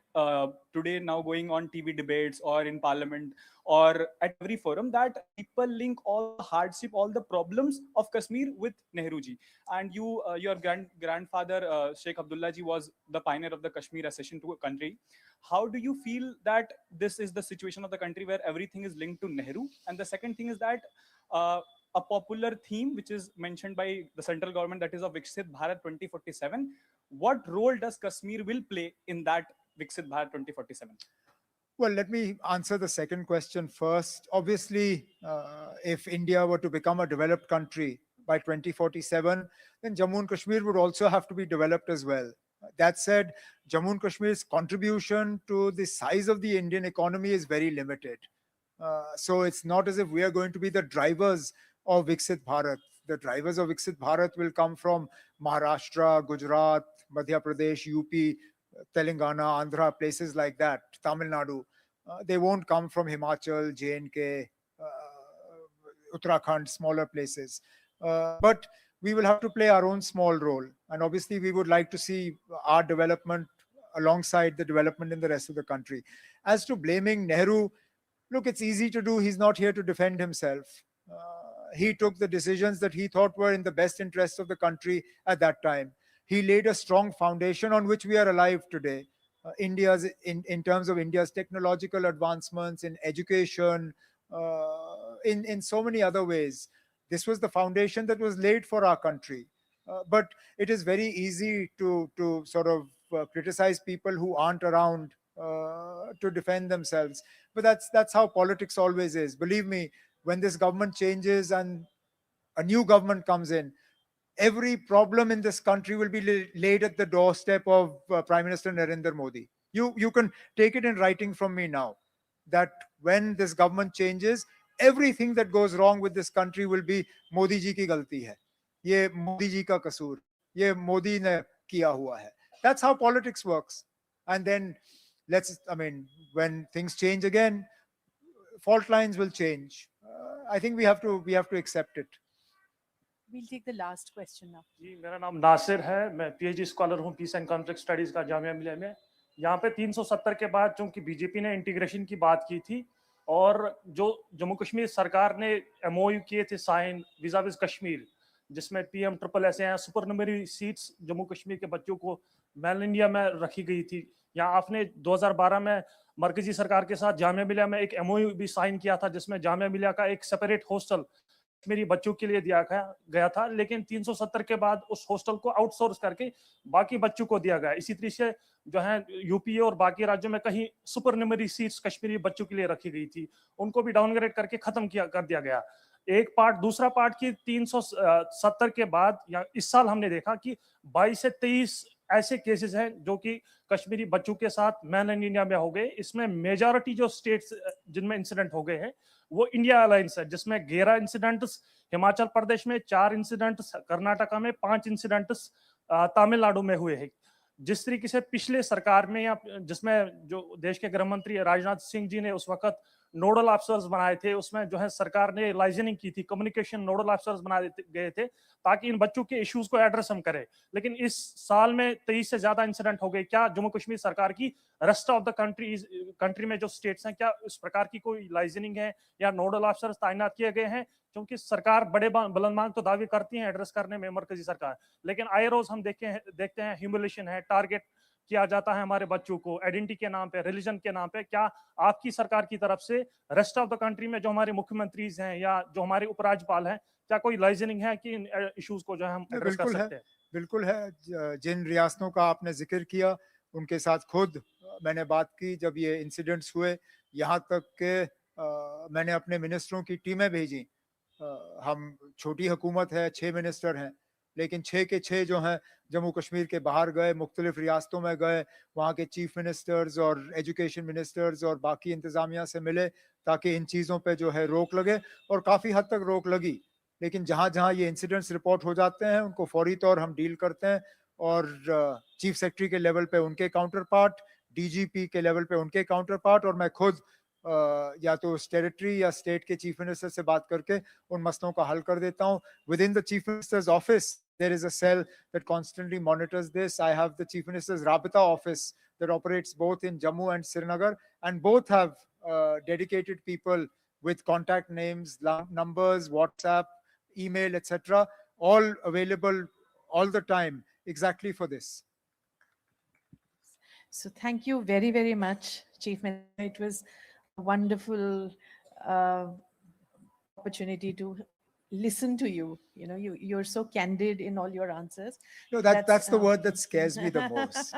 today now going on TV debates or in parliament or at every forum that people link all the hardship, all the problems of Kashmir with Nehruji. And your grandfather, Sheikh Abdullah ji, was the pioneer of the Kashmir accession to a country. How do you feel that this is the situation of the country where everything is linked to Nehru? And the second thing is that a popular theme which is mentioned by the central government, that is of Viksit Bharat 2047. What role does Kashmir will play in that Viksit Bharat 2047? Well, let me answer the second question first. Obviously, if India were to become a developed country by 2047, then Jammu and Kashmir would also have to be developed as well. That said, Jammu and Kashmir's contribution to the size of the Indian economy is very limited. So it's not as if we are going to be the drivers of Viksit Bharat. The drivers of Viksit Bharat will come from Maharashtra, Gujarat, Madhya Pradesh, UP, Telangana, Andhra, places like that, Tamil Nadu. They won't come from Himachal, J&K, Uttarakhand, smaller places. But we will have to play our own small role. And obviously, we would like to see our development alongside the development in the rest of the country. As to blaming Nehru, look, it's easy to do. He's not here to defend himself. He took the decisions that he thought were in the best interests of the country at that time. He laid a strong foundation on which we are alive today. In terms of India's technological advancements, in education, in so many other ways. This was the foundation that was laid for our country. But it is very easy to sort of criticize people who aren't around to defend themselves. But that's how politics always is. Believe me, when this government changes and a new government comes in, every problem in this country will be laid at the doorstep of Prime Minister Narendra Modi. You can take it in writing from me now that when this government changes, everything that goes wrong with this country will be Modi ji ki galti hai. Ye Modi ji ka kasoor. Ye Modi ne kiya hua hai. That's how politics works. And then when things change again, fault lines will change. I think we have to accept it. We'll take the last question now. जी मेरा नाम नासिर है, मैं PhD scholar हूँ piece and conflict studies का जामिया मिलिया में. यहाँ पे 370 के बाद चूंकि बीजेपी ने इंटीग्रेशन की बात की थी और जो जम्मू कश्मीर सरकार ने एमओयू किए थे साइन विजा विज कश्मीर, जिसमें पीएम ट्रिपल एस या सुपर न्यूमरी सीट्स जम्मू कश्मीर के बच्चों को मेल इंडिया में रखी गई थी. यहाँ आपने 2012 में मरकजी सरकार के साथ जामिया मिलिया में एक एमओयू भी साइन किया था जिसमें जामिया मिलिया का एक सेपरेट हॉस्टल मेरी बच्चों के लिए दिया गया था, लेकिन 370 के बाद उस हॉस्टल को आउटसोर्स करके बाकी बच्चों को दिया गया. इसी तरीके से जो है यूपी और बाकी राज्यों में कहीं सुपर न्यूमरी सीट्स कश्मीरी बच्चों के लिए रखी गई थी, उनको भी डाउनग्रेड करके खत्म कर दिया गया. एक पार्ट. दूसरा पार्ट की 370 के बाद या इस साल हमने देखा कि 22 से 23 ऐसे केसेस हैं जो कि कश्मीरी बच्चों के साथ मैन इन इंडिया में हो गए. इसमें मेजॉरिटी जो स्टेट्स जिनमें इंसिडेंट हो गए हैं वो इंडिया अलायंस है, जिसमें 11 इंसिडेंट्स हिमाचल प्रदेश में, 4 इंसिडेंट्स कर्नाटका में, 5 इंसिडेंट्स तमिलनाडु में हुए हैं. जिस तरीके से पिछले सरकार में या जिसमें जो देश के गृह मंत्री राजनाथ सिंह जी ने उस वक्त नोडल ऑफिसर्स बनाए थे, उसमें जो है सरकार ने लाइजनिंग की थी, कम्युनिकेशन नोडल ऑफिसर्स बनाए गए थे ताकि इन बच्चों के इश्यूज को एड्रेस हम करें. लेकिन इस साल में 23 से ज्यादा इंसिडेंट हो गए. क्या जम्मू कश्मीर सरकार की रेस्ट ऑफ द कंट्री में जो स्टेट्स हैं, क्या इस प्रकार की कोई लाइजनिंग है या नोडल ऑफिसर्स तैनात किए गए हैं? क्योंकि सरकार बड़े बुलंदबांग तो दावे करती है एड्रेस करने में मरकजी सरकार, लेकिन आए रोज हम देखते हैं ह्यूमिलेशन है, टारगेट किया जाता है हमारे बच्चों को आइडेंटिटी के नाम पे, रिलीजन के नाम पे. क्या आपकी सरकार की तरफ से रेस्ट ऑफ द कंट्री में जो हमारे मुख्यमंत्री हैं या जो हमारे उपराज्यपाल हैं, क्या कोई लाइजनिंग है कि इन इश्यूज को जो है हम एड्रेस कर सकते हैं? बिल्कुल है. जिन रियासतों का आपने जिक्र किया उनके साथ खुद मैंने बात की जब ये इंसिडेंट्स हुए. यहाँ तक के मैंने अपने मिनिस्टरों की टीमें भेजी. हम छोटी हुकूमत है, 6 मिनिस्टर हैं, लेकिन 6 के 6 जो हैं जम्मू कश्मीर के बाहर गए, मुख्तलिफ रियासतों में गए, वहाँ के चीफ मिनिस्टर्स और एजुकेशन मिनिस्टर्स और बाकी इंतज़ामिया से मिले ताकि इन चीज़ों पे जो है रोक लगे, और काफ़ी हद तक रोक लगी. लेकिन जहाँ जहाँ ये इंसिडेंट्स रिपोर्ट हो जाते हैं उनको फौरी तौर हम डील करते हैं, और चीफ सेक्रेटरी के लेवल पे उनके काउंटर पार्ट, DGP के लेवल पे उनके काउंटर पार्ट, और मैं खुद या तो उस टेरिटरी या स्टेट के चीफ मिनिस्टर से बात करके उन मसलों का हल कर देता हूँ. With in the chief minister's office there is a cell that constantly monitors this. I have the chief minister's Rabita office that operates both in Jammu and Srinagar, and both have dedicated people with contact names, numbers, WhatsApp, email, etc., all available all the time exactly for this. So thank you very, very much, Chief Minister. It was a wonderful opportunity to listen to you. You know, you're so candid in all your answers. No, that's the word that scares me the most.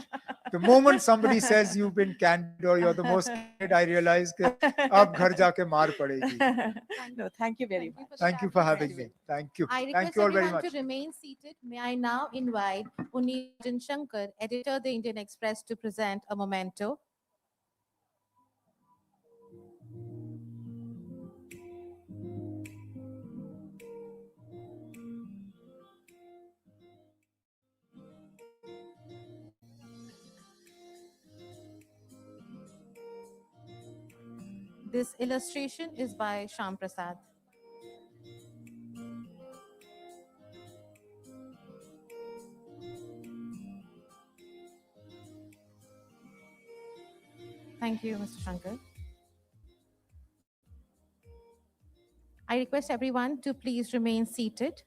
The moment somebody says you've been candid or you're the most candid, I realize that ab ghar jaake maar padegi. No, thank you very much. Thank you for having me. Thank you. I Thank request you all very everyone much. to remain seated. May I now invite Uniranjan Shankar, editor of the Indian Express, to present a memento. This illustration is by Shyam Prasad. Thank you, Mr. Shankar. I request everyone to please remain seated.